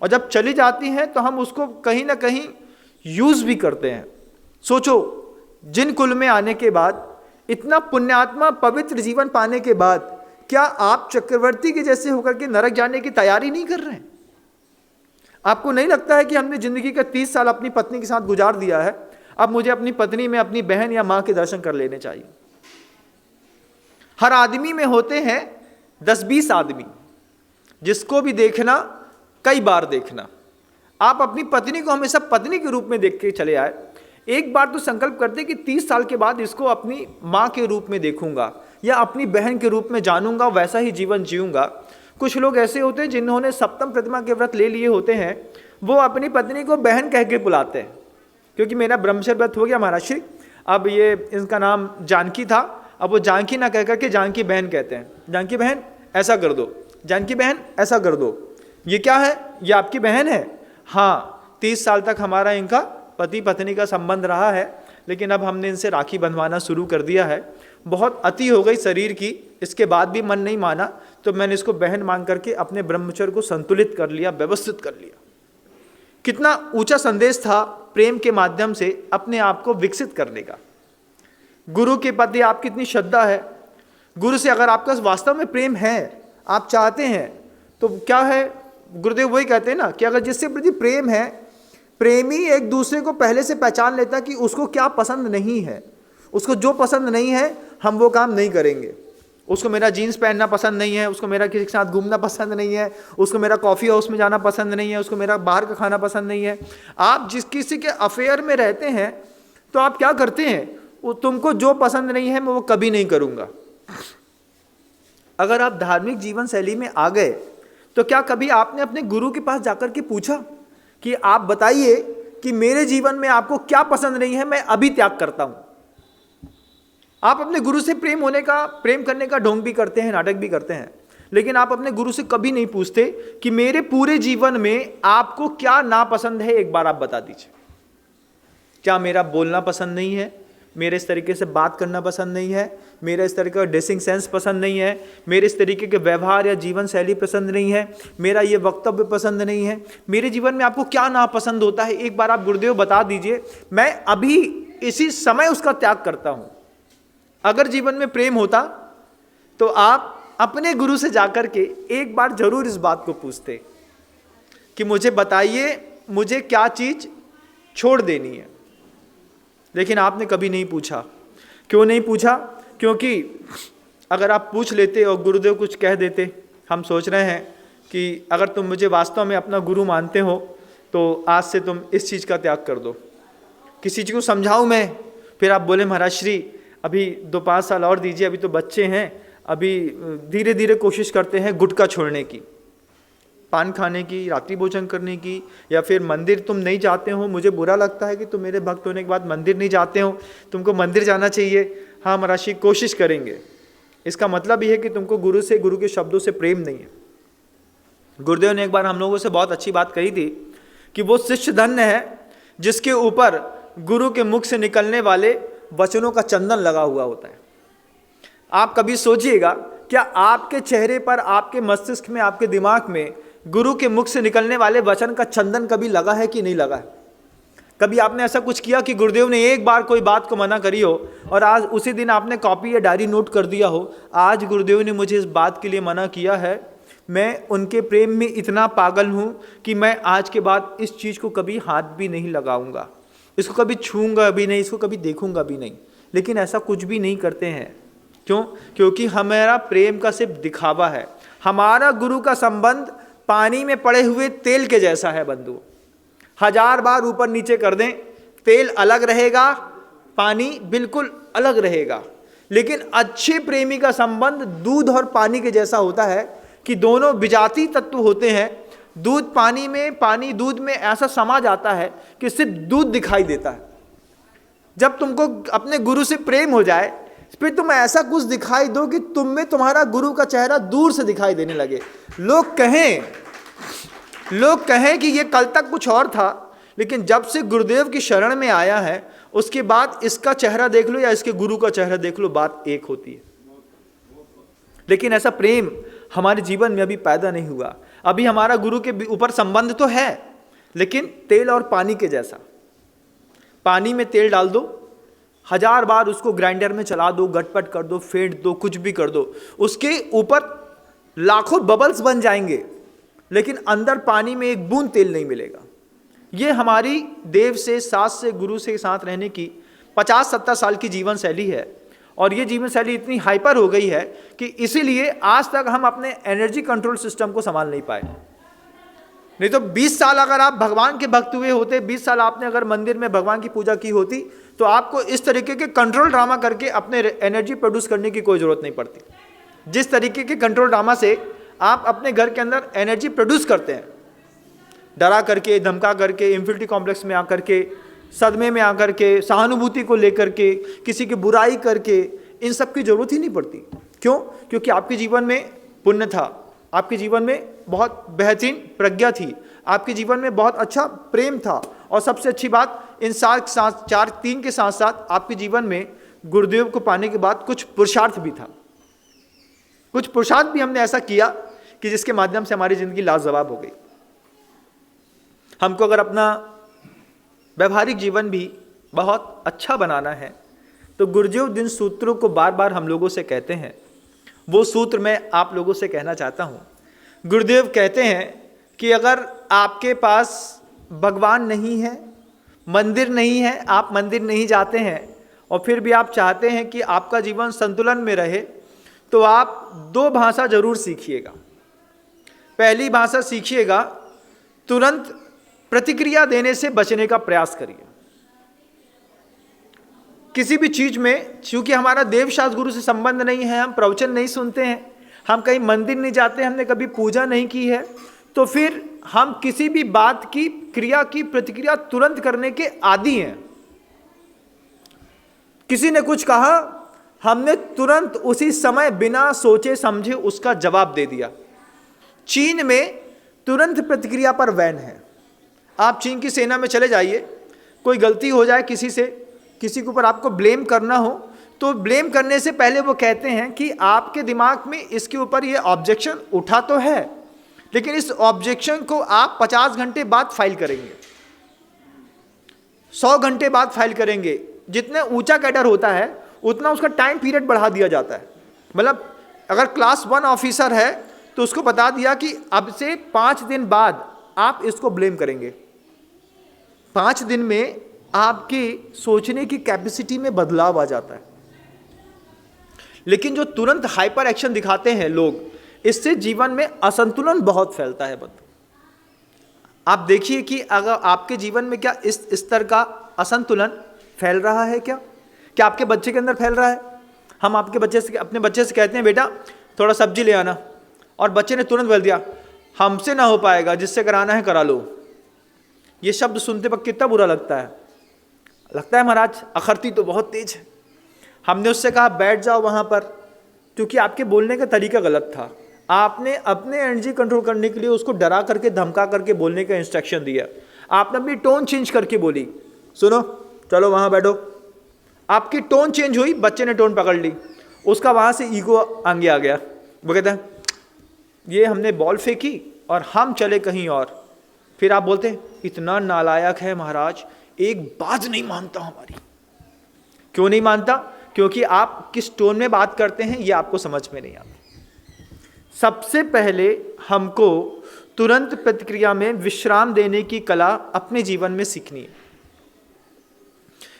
और जब चली जाती हैं तो हम उसको कहीं ना कहीं यूज भी करते हैं। सोचो, जिन कुल में आने के बाद, इतना पुण्यात्मा पवित्र जीवन पाने के बाद, क्या आप चक्रवर्ती के जैसे होकर के नरक जाने की तैयारी नहीं कर रहे हैं? आपको नहीं लगता है कि हमने जिंदगी का 30 साल अपनी पत्नी के साथ गुजार दिया है, अब मुझे अपनी पत्नी में अपनी बहन या मां के दर्शन कर लेने चाहिए? हर आदमी में होते हैं 10-20 आदमी, जिसको भी देखना कई बार देखना। आप अपनी पत्नी को हमेशा पत्नी के रूप में देख के चले आए। एक बार तो संकल्प करते कि 30 साल के बाद इसको अपनी माँ के रूप में देखूंगा या अपनी बहन के रूप में जानूंगा, वैसा ही जीवन जीऊंगा। कुछ लोग ऐसे होते हैं जिन्होंने सप्तम प्रतिमा के व्रत ले लिए होते हैं, वो अपनी पत्नी को बहन कह के बुलाते हैं, क्योंकि मेरा ब्रह्मचर्य व्रत हो गया महाराज श्री, अब ये इनका नाम जानकी था, अब वो जानकी ना कह करके जानकी बहन कहते हैं। जानकी बहन ऐसा कर दो, जानकी बहन ऐसा कर दो। ये क्या है? ये आपकी बहन है? हाँ, 30 साल तक हमारा इनका पति पत्नी का संबंध रहा है, लेकिन अब हमने इनसे राखी बंधवाना शुरू कर दिया है। बहुत अति हो गई शरीर की, इसके बाद भी मन नहीं माना, तो मैंने इसको बहन मान करके अपने ब्रह्मचर्य को संतुलित कर लिया, व्यवस्थित कर लिया। कितना ऊंचा संदेश था प्रेम के माध्यम से अपने आप को विकसित करने का। गुरु के प्रति आपकी इतनी श्रद्धा है, गुरु से अगर आपका वास्तव में प्रेम है, आप चाहते हैं, तो क्या है, गुरुदेव वही कहते हैं ना कि अगर जिससे प्रति प्रेम है, प्रेमी एक दूसरे को पहले से पहचान लेता कि उसको क्या पसंद नहीं है। उसको जो पसंद नहीं है हम वो काम नहीं करेंगे। उसको मेरा जीन्स पहनना पसंद नहीं है, उसको मेरा किसी के साथ घूमना पसंद नहीं है, उसको मेरा कॉफ़ी हाउस में जाना पसंद नहीं है, उसको मेरा बाहर का खाना पसंद नहीं है। आप जिस किसी के अफेयर में रहते हैं तो आप क्या करते हैं, वो तुमको जो पसंद नहीं है मैं वो कभी नहीं करूँगा। अगर आप धार्मिक जीवन शैली में आ गए तो क्या कभी आपने अपने गुरु के पास जाकर के पूछा कि आप बताइए कि मेरे जीवन में आपको क्या पसंद नहीं है, मैं अभी त्याग करता हूं। आप अपने गुरु से प्रेम करने का ढोंग भी करते हैं, नाटक भी करते हैं, लेकिन आप अपने गुरु से कभी नहीं पूछते कि मेरे पूरे जीवन में आपको क्या नापसंद है, एक बार आप बता दीजिए। क्या मेरा बोलना पसंद नहीं है, मेरे इस तरीके से बात करना पसंद नहीं है, मेरा इस तरीके का ड्रेसिंग सेंस पसंद नहीं है, मेरे इस तरीके के व्यवहार या जीवन शैली पसंद नहीं है, मेरा ये वक्तव्य पसंद नहीं है, मेरे जीवन में आपको क्या नापसंद होता है, एक बार आप गुरुदेव बता दीजिए, मैं अभी इसी समय उसका त्याग करता हूं। अगर जीवन में प्रेम होता तो आप अपने गुरु से जाकर के एक बार जरूर इस बात को पूछते कि मुझे बताइए मुझे क्या चीज छोड़ देनी है। लेकिन आपने कभी नहीं पूछा। क्यों नहीं पूछा? क्योंकि अगर आप पूछ लेते और गुरुदेव कुछ कह देते, हम सोच रहे हैं कि अगर तुम मुझे वास्तव में अपना गुरु मानते हो तो आज से तुम इस चीज़ का त्याग कर दो। किसी चीज़ को समझाऊं मैं, फिर आप बोले महाराज श्री अभी 2-5 साल और दीजिए, अभी तो बच्चे हैं, अभी धीरे धीरे कोशिश करते हैं गुटखा छोड़ने की, पान खाने की, रात्रि भोजन करने की, या फिर मंदिर तुम नहीं जाते हो, मुझे बुरा लगता है कि तुम मेरे भक्त होने के बाद मंदिर नहीं जाते हो, तुमको मंदिर जाना चाहिए। हाँ महाराज श्री कोशिश करेंगे। इसका मतलब ये है कि तुमको गुरु से, गुरु के शब्दों से प्रेम नहीं है। गुरुदेव ने एक बार हम लोगों से बहुत अच्छी बात कही थी कि वो शिष्य धन्य है जिसके ऊपर गुरु के मुख से निकलने वाले वचनों का चंदन लगा हुआ होता है। आप कभी सोचिएगा क्या आपके चेहरे पर, आपके मस्तिष्क में, आपके दिमाग में गुरु के मुख से निकलने वाले वचन का चंदन कभी लगा है कि नहीं लगा है? कभी आपने ऐसा कुछ किया कि गुरुदेव ने एक बार कोई बात को मना करी हो और आज उसी दिन आपने कॉपी या डायरी नोट कर दिया हो, आज गुरुदेव ने मुझे इस बात के लिए मना किया है, मैं उनके प्रेम में इतना पागल हूँ कि मैं आज के बाद इस चीज़ को कभी हाथ भी नहीं लगाऊंगा, इसको कभी छूऊंगा भी नहीं, इसको कभी देखूंगा भी नहीं। लेकिन ऐसा कुछ भी नहीं करते हैं। क्यों? क्योंकि हमारा प्रेम का सिर्फ दिखावा है। हमारा गुरु का संबंध पानी में पड़े हुए तेल के जैसा है बंधु। 1000 बार ऊपर नीचे कर दें, तेल अलग रहेगा, पानी बिल्कुल अलग रहेगा। लेकिन अच्छे प्रेमी का संबंध दूध और पानी के जैसा होता है कि दोनों विजातीय तत्व होते हैं। दूध पानी में, पानी दूध में ऐसा समा जाता है कि सिर्फ दूध दिखाई देता है। जब तुमको अपने गुरु से प्रेम हो जाए, फिर तुम ऐसा कुछ दिखाई दो कि तुम में तुम्हारा गुरु का चेहरा दूर से दिखाई देने लगे। लोग कहें कि ये कल तक कुछ और था, लेकिन जब से गुरुदेव की शरण में आया है उसके बाद इसका चेहरा देख लो या इसके गुरु का चेहरा देख लो, बात एक होती है। लेकिन ऐसा प्रेम हमारे जीवन में अभी पैदा नहीं हुआ। अभी हमारा गुरु के ऊपर संबंध तो है, लेकिन तेल और पानी के जैसा। पानी में तेल डाल दो, 1000 बार उसको ग्राइंडर में चला दो, गटपट कर दो, फेंट दो, कुछ भी कर दो, उसके ऊपर लाखों बबल्स बन जाएंगे, लेकिन अंदर पानी में एक बूंद तेल नहीं मिलेगा। ये हमारी देव से, सास से, गुरु से साथ रहने की 50-70 साल की जीवन शैली है। और ये जीवन शैली इतनी हाइपर हो गई है कि इसीलिए आज तक हम अपने एनर्जी कंट्रोल सिस्टम को संभाल नहीं पाए। नहीं तो 20 साल अगर आप भगवान के भक्त हुए होते, 20 साल आपने अगर मंदिर में भगवान की पूजा की होती, तो आपको इस तरीके के कंट्रोल ड्रामा करके अपने एनर्जी प्रोड्यूस करने की कोई ज़रूरत नहीं पड़ती। जिस तरीके के कंट्रोल ड्रामा से आप अपने घर के अंदर एनर्जी प्रोड्यूस करते हैं, डरा करके, धमका करके, इंफिनिटी कॉम्प्लेक्स में आकर के, सदमे में आकर के, सहानुभूति को लेकर के, किसी की बुराई करके, इन सब की जरूरत ही नहीं पड़ती। क्यों? क्योंकि आपके जीवन में पुण्य था, आपके जीवन में बहुत बेहतरीन प्रज्ञा थी, आपके जीवन में बहुत अच्छा प्रेम था, और सबसे अच्छी बात, इन 3 के साथ साथ आपके जीवन में गुरुदेव को पाने के बाद कुछ पुरुषार्थ भी था। कुछ पुरुषार्थ भी हमने ऐसा किया कि जिसके माध्यम से हमारी जिंदगी लाजवाब हो गई। हमको अगर अपना व्यवहारिक जीवन भी बहुत अच्छा बनाना है तो गुरुदेव जिन सूत्रों को बार बार हम लोगों से कहते हैं, वो सूत्र मैं आप लोगों से कहना चाहता हूँ। गुरुदेव कहते हैं कि अगर आपके पास भगवान नहीं है, मंदिर नहीं है, आप मंदिर नहीं जाते हैं और फिर भी आप चाहते हैं कि आपका जीवन संतुलन में रहे, तो आप 2 भाषा जरूर सीखिएगा। पहली भाषा सीखिएगा, तुरंत प्रतिक्रिया देने से बचने का प्रयास करिए। किसी भी चीज में, चूंकि हमारा देवशास्त्र गुरु से संबंध नहीं है, हम प्रवचन नहीं सुनते हैं, हम कहीं मंदिर नहीं जाते, हमने कभी पूजा नहीं की है, तो फिर हम किसी भी बात की, क्रिया की प्रतिक्रिया तुरंत करने के आदी हैं। किसी ने कुछ कहा, हमने तुरंत उसी समय बिना सोचे समझे उसका जवाब दे दिया। चीन में तुरंत प्रतिक्रिया पर बैन है। आप चीन की सेना में चले जाइए, कोई गलती हो जाए किसी से, किसी के ऊपर आपको ब्लेम करना हो, तो ब्लेम करने से पहले वो कहते हैं कि आपके दिमाग में इसके ऊपर ये ऑब्जेक्शन उठा तो है, लेकिन इस ऑब्जेक्शन को आप 50 घंटे बाद फाइल करेंगे, 100 घंटे बाद फाइल करेंगे। जितने ऊंचा कैडर होता है उतना उसका टाइम पीरियड बढ़ा दिया जाता है। मतलब अगर क्लास 1 ऑफिसर है तो उसको बता दिया कि अब से 5 दिन बाद आप इसको ब्लेम करेंगे। 5 दिन में आपकी सोचने की कैपेसिटी में बदलाव आ जाता है। लेकिन जो तुरंत हाइपर एक्शन दिखाते हैं लोग, इससे जीवन में असंतुलन बहुत फैलता है। आप देखिए कि अगर आपके जीवन में क्या इस स्तर का असंतुलन फैल रहा है, क्या आपके बच्चे के अंदर फैल रहा है? हम आपके बच्चे से, अपने बच्चे से कहते हैं बेटा थोड़ा सब्जी ले आना, और बच्चे ने तुरंत बोल दिया हमसे ना हो पाएगा, जिससे कराना है करा लो। ये शब्द सुनते वक्त कितना बुरा लगता है। लगता है महाराज अखरती तो बहुत तेज है। हमने उससे कहा बैठ जाओ वहाँ पर, क्योंकि आपके बोलने का तरीका गलत था। आपने अपने एनर्जी कंट्रोल करने के लिए उसको डरा करके, धमका करके बोलने का इंस्ट्रक्शन दिया। आपने अपनी टोन चेंज करके बोली, सुनो चलो वहाँ बैठो। आपकी टोन चेंज हुई, बच्चे ने टोन पकड़ ली, उसका वहाँ से ईगो आगे आ गया। वो कहते हैं ये हमने बॉल फेंकी और हम चले कहीं और। फिर आप बोलते हैं इतना नालायक है महाराज, एक बात नहीं मानता हमारी। क्यों नहीं मानता? क्योंकि आप किस टोन में बात करते हैं ये आपको समझ में नहीं आता। सबसे पहले हमको तुरंत प्रतिक्रिया में विश्राम देने की कला अपने जीवन में सीखनी है।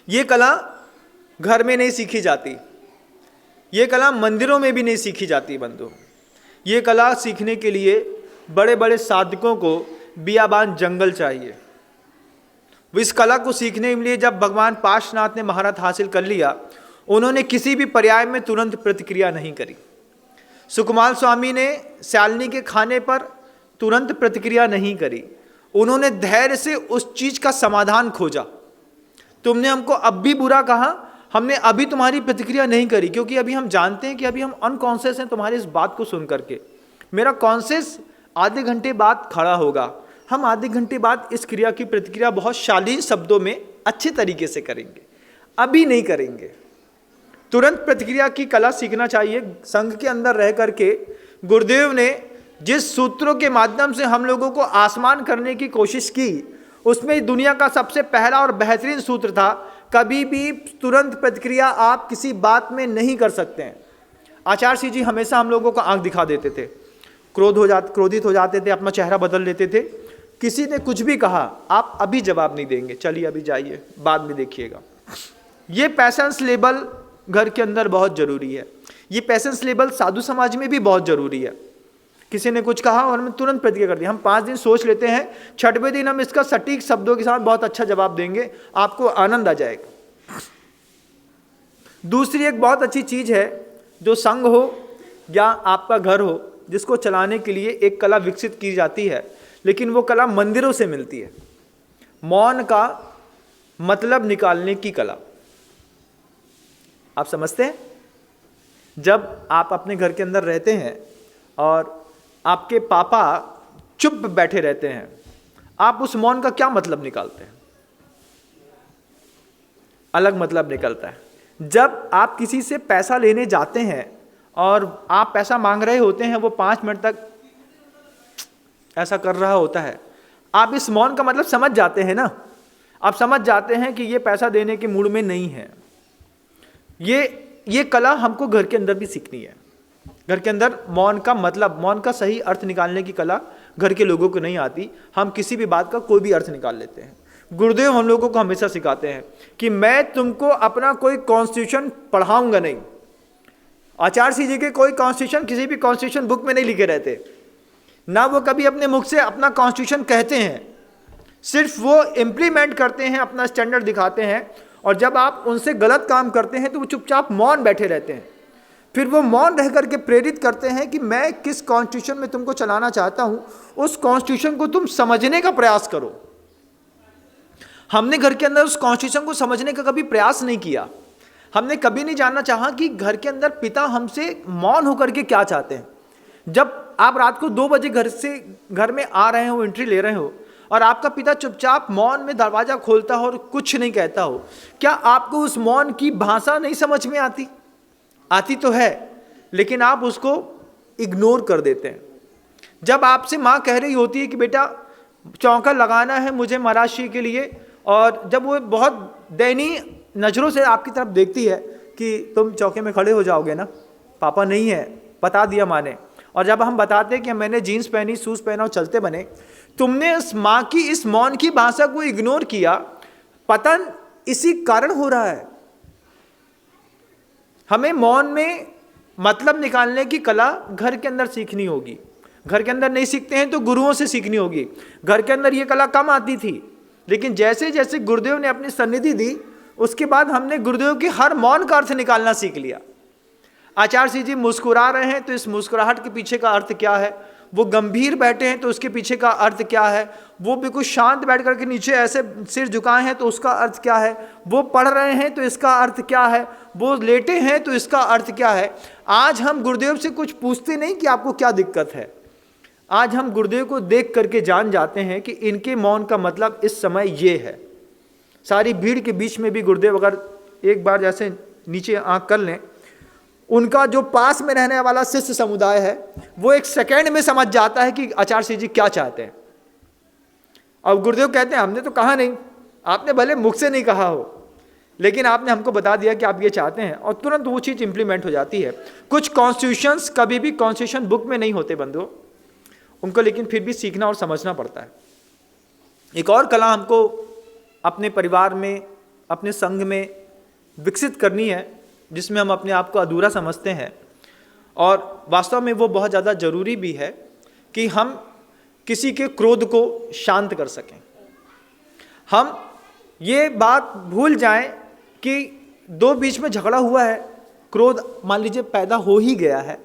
ये कला घर में नहीं सीखी जाती, ये कला मंदिरों में भी नहीं सीखी जाती बंधु। ये कला सीखने के लिए बड़े बड़े साधकों को बियाबान जंगल चाहिए। इस कला को सीखने के लिए जब भगवान पार्श्वनाथ ने महारथ हासिल कर लिया, उन्होंने किसी भी पर्याय में तुरंत प्रतिक्रिया नहीं करी। सुकुमार स्वामी ने शालिनी के खाने पर तुरंत प्रतिक्रिया नहीं करी, उन्होंने धैर्य से उस चीज का समाधान खोजा। तुमने हमको अब भी बुरा कहा, हमने अभी तुम्हारी प्रतिक्रिया नहीं करी, क्योंकि अभी हम जानते हैं कि अभी हम अनकॉन्शियस हैं तुम्हारी इस बात को सुन करके। मेरा कॉन्शियस आधे घंटे बाद खड़ा होगा, हम आधे घंटे बाद इस क्रिया की प्रतिक्रिया बहुत शालीन शब्दों में अच्छे तरीके से करेंगे, अभी नहीं करेंगे। तुरंत प्रतिक्रिया की कला सीखना चाहिए। संघ के अंदर रह करके गुरुदेव ने जिस सूत्रों के माध्यम से हम लोगों को आसमान करने की कोशिश की, उसमें दुनिया का सबसे पहला और बेहतरीन सूत्र था, कभी भी तुरंत प्रतिक्रिया आप किसी बात में नहीं कर सकते हैं। आचार्य सिंह जी हमेशा हम लोगों को आंख दिखा देते थे, क्रोधित हो जाते थे, अपना चेहरा बदल लेते थे। किसी ने कुछ भी कहा, आप अभी जवाब नहीं देंगे, चलिए अभी जाइए, बाद में देखिएगा। ये पैशंस लेवल घर के अंदर बहुत जरूरी है। ये पैशंस लेवल साधु समाज में भी बहुत जरूरी है। किसी ने कुछ कहा और हमें तुरंत प्रतिक्रिया कर दी। हम 5 दिन सोच लेते हैं, 6वें दिन हम इसका सटीक शब्दों के साथ बहुत अच्छा जवाब देंगे, आपको आनंद आ जाएगा। दूसरी एक बहुत अच्छी चीज है, जो संघ हो या आपका घर हो, जिसको चलाने के लिए एक कला विकसित की जाती है, लेकिन वो कला मंदिरों से मिलती है। मौन का मतलब निकालने की कला। आप समझते हैं, जब आप अपने घर के अंदर रहते हैं और आपके पापा चुप बैठे रहते हैं, आप उस मौन का क्या मतलब निकालते हैं? अलग मतलब निकलता है। जब आप किसी से पैसा लेने जाते हैं और आप पैसा मांग रहे होते हैं, वो 5 मिनट तक ऐसा कर रहा होता है, आप इस मौन का मतलब समझ जाते हैं ना। आप समझ जाते हैं कि ये पैसा देने के मूड में नहीं है। ये कला हमको घर के अंदर भी सीखनी है। घर के अंदर मौन का मतलब, मौन का सही अर्थ निकालने की कला घर के लोगों को नहीं आती। हम किसी भी बात का कोई भी अर्थ निकाल लेते हैं। गुरुदेव हम लोगों को हमेशा सिखाते हैं कि मैं तुमको अपना कोई कॉन्स्टिट्यूशन पढ़ाऊंगा नहीं। आचार्य सिंह जी के कोई कॉन्स्टिट्यूशन किसी भी कॉन्स्टिट्यूशन बुक में नहीं लिखे रहते, ना वो कभी अपने मुख से अपना कॉन्स्टिट्यूशन कहते हैं, सिर्फ वो इम्प्लीमेंट करते हैं, अपना स्टैंडर्ड दिखाते हैं। और जब आप उनसे गलत काम करते हैं तो वो चुपचाप मौन बैठे रहते हैं। फिर वो मौन रह करके प्रेरित करते हैं कि मैं किस कॉन्स्टिट्यूशन में तुमको चलाना चाहता हूं, उस कॉन्स्टिट्यूशन को तुम समझने का प्रयास करो। हमने घर के अंदर उस कॉन्स्टिट्यूशन को समझने का कभी प्रयास नहीं किया। हमने कभी नहीं जानना चाहा कि घर के अंदर पिता हमसे मौन होकर के क्या चाहते हैं। जब आप रात को 2 बजे घर में आ रहे हो, एंट्री ले रहे हो, और आपका पिता चुपचाप मौन में दरवाजा खोलता हो और कुछ नहीं कहता हो, क्या आपको उस मौन की भाषा नहीं समझ में आती? आती तो है, लेकिन आप उसको इग्नोर कर देते हैं। जब आपसे माँ कह रही होती है कि बेटा चौका लगाना है मुझे महाराज श्री के लिए, और जब वो बहुत दयनीय नज़रों से आपकी तरफ देखती है कि तुम चौके में खड़े हो जाओगे ना, पापा नहीं है, बता दिया माँ ने, और जब हम बताते हैं कि मैंने जीन्स पहनी, शूज़ पहना और चलते बने, तुमने उस माँ की इस मौन की भाषा को इग्नोर किया। पतन इसी कारण हो रहा है। हमें मौन में मतलब निकालने की कला घर के अंदर सीखनी होगी। घर के अंदर नहीं सीखते हैं तो गुरुओं से सीखनी होगी। घर के अंदर ये कला कम आती थी, लेकिन जैसे जैसे गुरुदेव ने अपनी सन्निधि दी, उसके बाद हमने गुरुदेव के हर मौन का अर्थ निकालना सीख लिया। आचार्य सिंह जी मुस्कुरा रहे हैं तो इस मुस्कुराहट के पीछे का अर्थ क्या है, वो गंभीर बैठे हैं तो उसके पीछे का अर्थ क्या है, वो बिल्कुल शांत बैठ करके नीचे ऐसे सिर झुकाए हैं तो उसका अर्थ क्या है, वो पढ़ रहे हैं तो इसका अर्थ क्या है, वो लेटे हैं तो इसका अर्थ क्या है। आज हम गुरुदेव से कुछ पूछते नहीं कि आपको क्या दिक्कत है, आज हम गुरुदेव को देख करके जान जाते हैं कि इनके मौन का मतलब इस समय ये है। सारी भीड़ के बीच में भी गुरुदेव अगर एक बार जैसे नीचे आँख कर लें, उनका जो पास में रहने वाला शिष्य समुदाय है वो एक सेकेंड में समझ जाता है कि आचार्य श्री जी क्या चाहते हैं। अब गुरुदेव कहते हैं हमने तो कहा नहीं, आपने भले मुख से नहीं कहा हो, लेकिन आपने हमको बता दिया कि आप ये चाहते हैं, और तुरंत वो चीज़ इंप्लीमेंट हो जाती है। कुछ कॉन्स्टिट्यूशंस कभी भी कॉन्स्टिट्यूशन बुक में नहीं होते बंधुओं, उनको लेकिन फिर भी सीखना और समझना पड़ता है। एक और कला हमको अपने परिवार में, अपने संघ में विकसित करनी है, जिसमें हम अपने आप को अधूरा समझते हैं, और वास्तव में वो बहुत ज़्यादा ज़रूरी भी है कि हम किसी के क्रोध को शांत कर सकें। हम ये बात भूल जाएं कि दो बीच में झगड़ा हुआ है, क्रोध मान लीजिए पैदा हो ही गया है,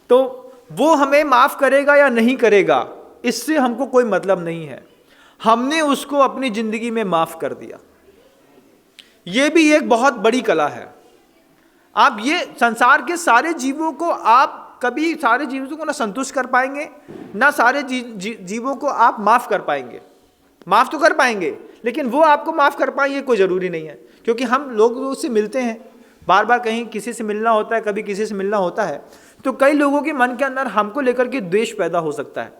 तो वो हमें माफ़ करेगा या नहीं करेगा इससे हमको कोई मतलब नहीं है। हमने उसको अपनी ज़िंदगी में माफ़ कर दिया। ये भी एक बहुत बड़ी कला है। आप ये संसार के सारे जीवों को, आप कभी सारे जीवों को ना संतुष्ट कर पाएंगे, ना सारे जीवों को आप माफ़ कर पाएंगे। माफ़ तो कर पाएंगे, लेकिन वो आपको माफ़ कर पाए ये कोई ज़रूरी नहीं है, क्योंकि हम लोग से मिलते हैं, बार बार कहीं किसी से मिलना होता है, कभी किसी से मिलना होता है, तो कई लोगों के मन के अंदर हमको लेकर के द्वेष पैदा हो सकता है।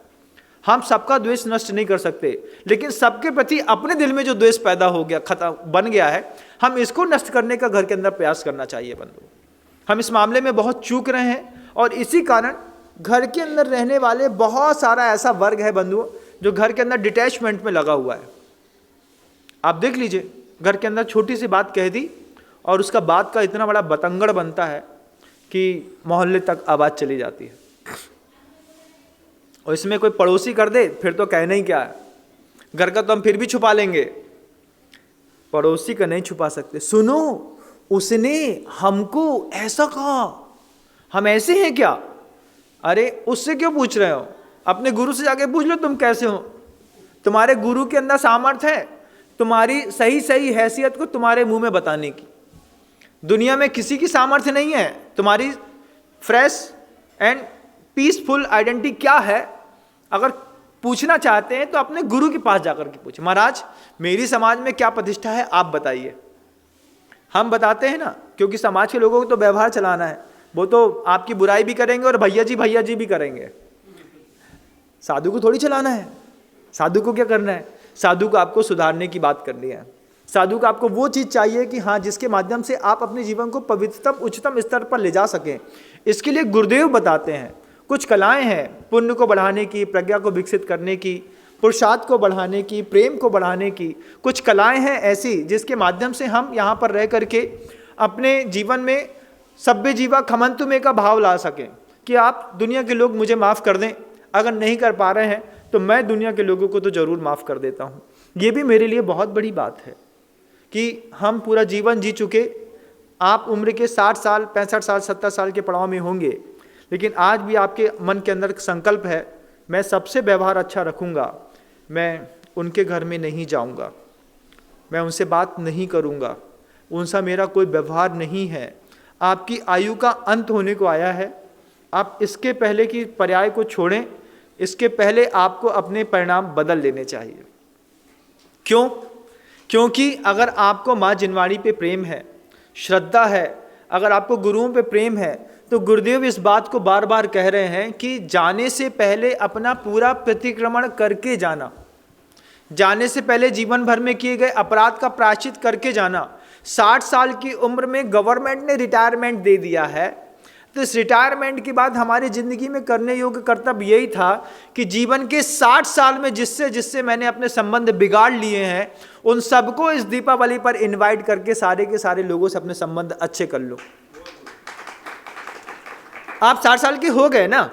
हम सबका द्वेष नष्ट नहीं कर सकते, लेकिन सबके प्रति अपने दिल में जो द्वेष पैदा हो गया, खत्म बन गया है, हम इसको नष्ट करने का घर के अंदर प्रयास करना चाहिए बंधु। हम इस मामले में बहुत चूक रहे हैं, और इसी कारण घर के अंदर रहने वाले बहुत सारा ऐसा वर्ग है बंधुओं जो घर के अंदर डिटैचमेंट में लगा हुआ है। आप देख लीजिए, घर के अंदर छोटी सी बात कह दी और उसका बात का इतना बड़ा बतंगड़ बनता है कि मोहल्ले तक आवाज़ चली जाती है, और इसमें कोई पड़ोसी कर दे फिर तो कहना ही क्या है। घर का तो हम फिर भी छुपा लेंगे, पड़ोसी का नहीं छुपा सकते। सुनो, उसने हमको ऐसा कहा, हम ऐसे हैं क्या? अरे उससे क्यों पूछ रहे हो? अपने गुरु से जाके पूछ लो तुम कैसे हो। तुम्हारे गुरु के अंदर सामर्थ्य है तुम्हारी सही हैसियत को तुम्हारे मुंह में बताने की। दुनिया में किसी की सामर्थ्य नहीं है। तुम्हारी फ्रेश एंड पीसफुल आइडेंटिटी क्या है, अगर पूछना चाहते हैं तो अपने गुरु के पास जाकर के पूछे, महाराज मेरी समाज में क्या प्रतिष्ठा है आप बताइए। हम बताते हैं ना, क्योंकि समाज के लोगों को तो व्यवहार चलाना है, वो तो आपकी बुराई भी करेंगे और भैया जी भी करेंगे। साधु को थोड़ी चलाना है। साधु को क्या करना है? साधु को आपको सुधारने की बात करनी है। साधु को आपको वो चीज़ चाहिए कि हाँ, जिसके माध्यम से आप अपने जीवन को पवित्रतम उच्चतम स्तर पर ले जा सकें। इसके लिए गुरुदेव बताते हैं कुछ कलाएं हैं, पुण्य को बढ़ाने की, प्रज्ञा को विकसित करने की, पुरुषार्थ को बढ़ाने की, प्रेम को बढ़ाने की कुछ कलाएं हैं ऐसी, जिसके माध्यम से हम यहाँ पर रह करके अपने जीवन में सभ्य जीवा खमंतु में का भाव ला सकें कि आप दुनिया के लोग मुझे माफ़ कर दें, अगर नहीं कर पा रहे हैं तो मैं दुनिया के लोगों को तो ज़रूर माफ़ कर देता हूँ। ये भी मेरे लिए बहुत बड़ी बात है कि हम पूरा जीवन जी चुके, आप उम्र के 60 साल 65 साल 70 साल के पड़ाव में होंगे, लेकिन आज भी आपके मन के अंदर संकल्प है मैं सबसे व्यवहार अच्छा रखूँगा, मैं उनके घर में नहीं जाऊँगा, मैं उनसे बात नहीं करूँगा, उनसे मेरा कोई व्यवहार नहीं है। आपकी आयु का अंत होने को आया है, आप इसके पहले की पर्याय को छोड़ें, इसके पहले आपको अपने परिणाम बदल लेने चाहिए। क्यों? क्योंकि अगर आपको माँ जिनवाणी पे प्रेम है, श्रद्धा है, अगर आपको गुरुओं पे प्रेम है, तो गुरुदेव इस बात को बार बार कह रहे हैं कि जाने से पहले अपना पूरा प्रतिक्रमण करके जाना, जाने से पहले जीवन भर में किए गए अपराध का प्रायश्चित करके जाना। 60 साल की उम्र में गवर्नमेंट ने रिटायरमेंट दे दिया है, तो इस रिटायरमेंट के बाद हमारी ज़िंदगी में करने योग्य कर्तव्य यही था कि जीवन के 60 साल में जिससे जिससे मैंने अपने संबंध बिगाड़ लिए हैं, उन सबको इस दीपावली पर इनवाइट करके सारे के सारे लोगों से अपने संबंध अच्छे कर लो। आप 60 साल के हो गए ना,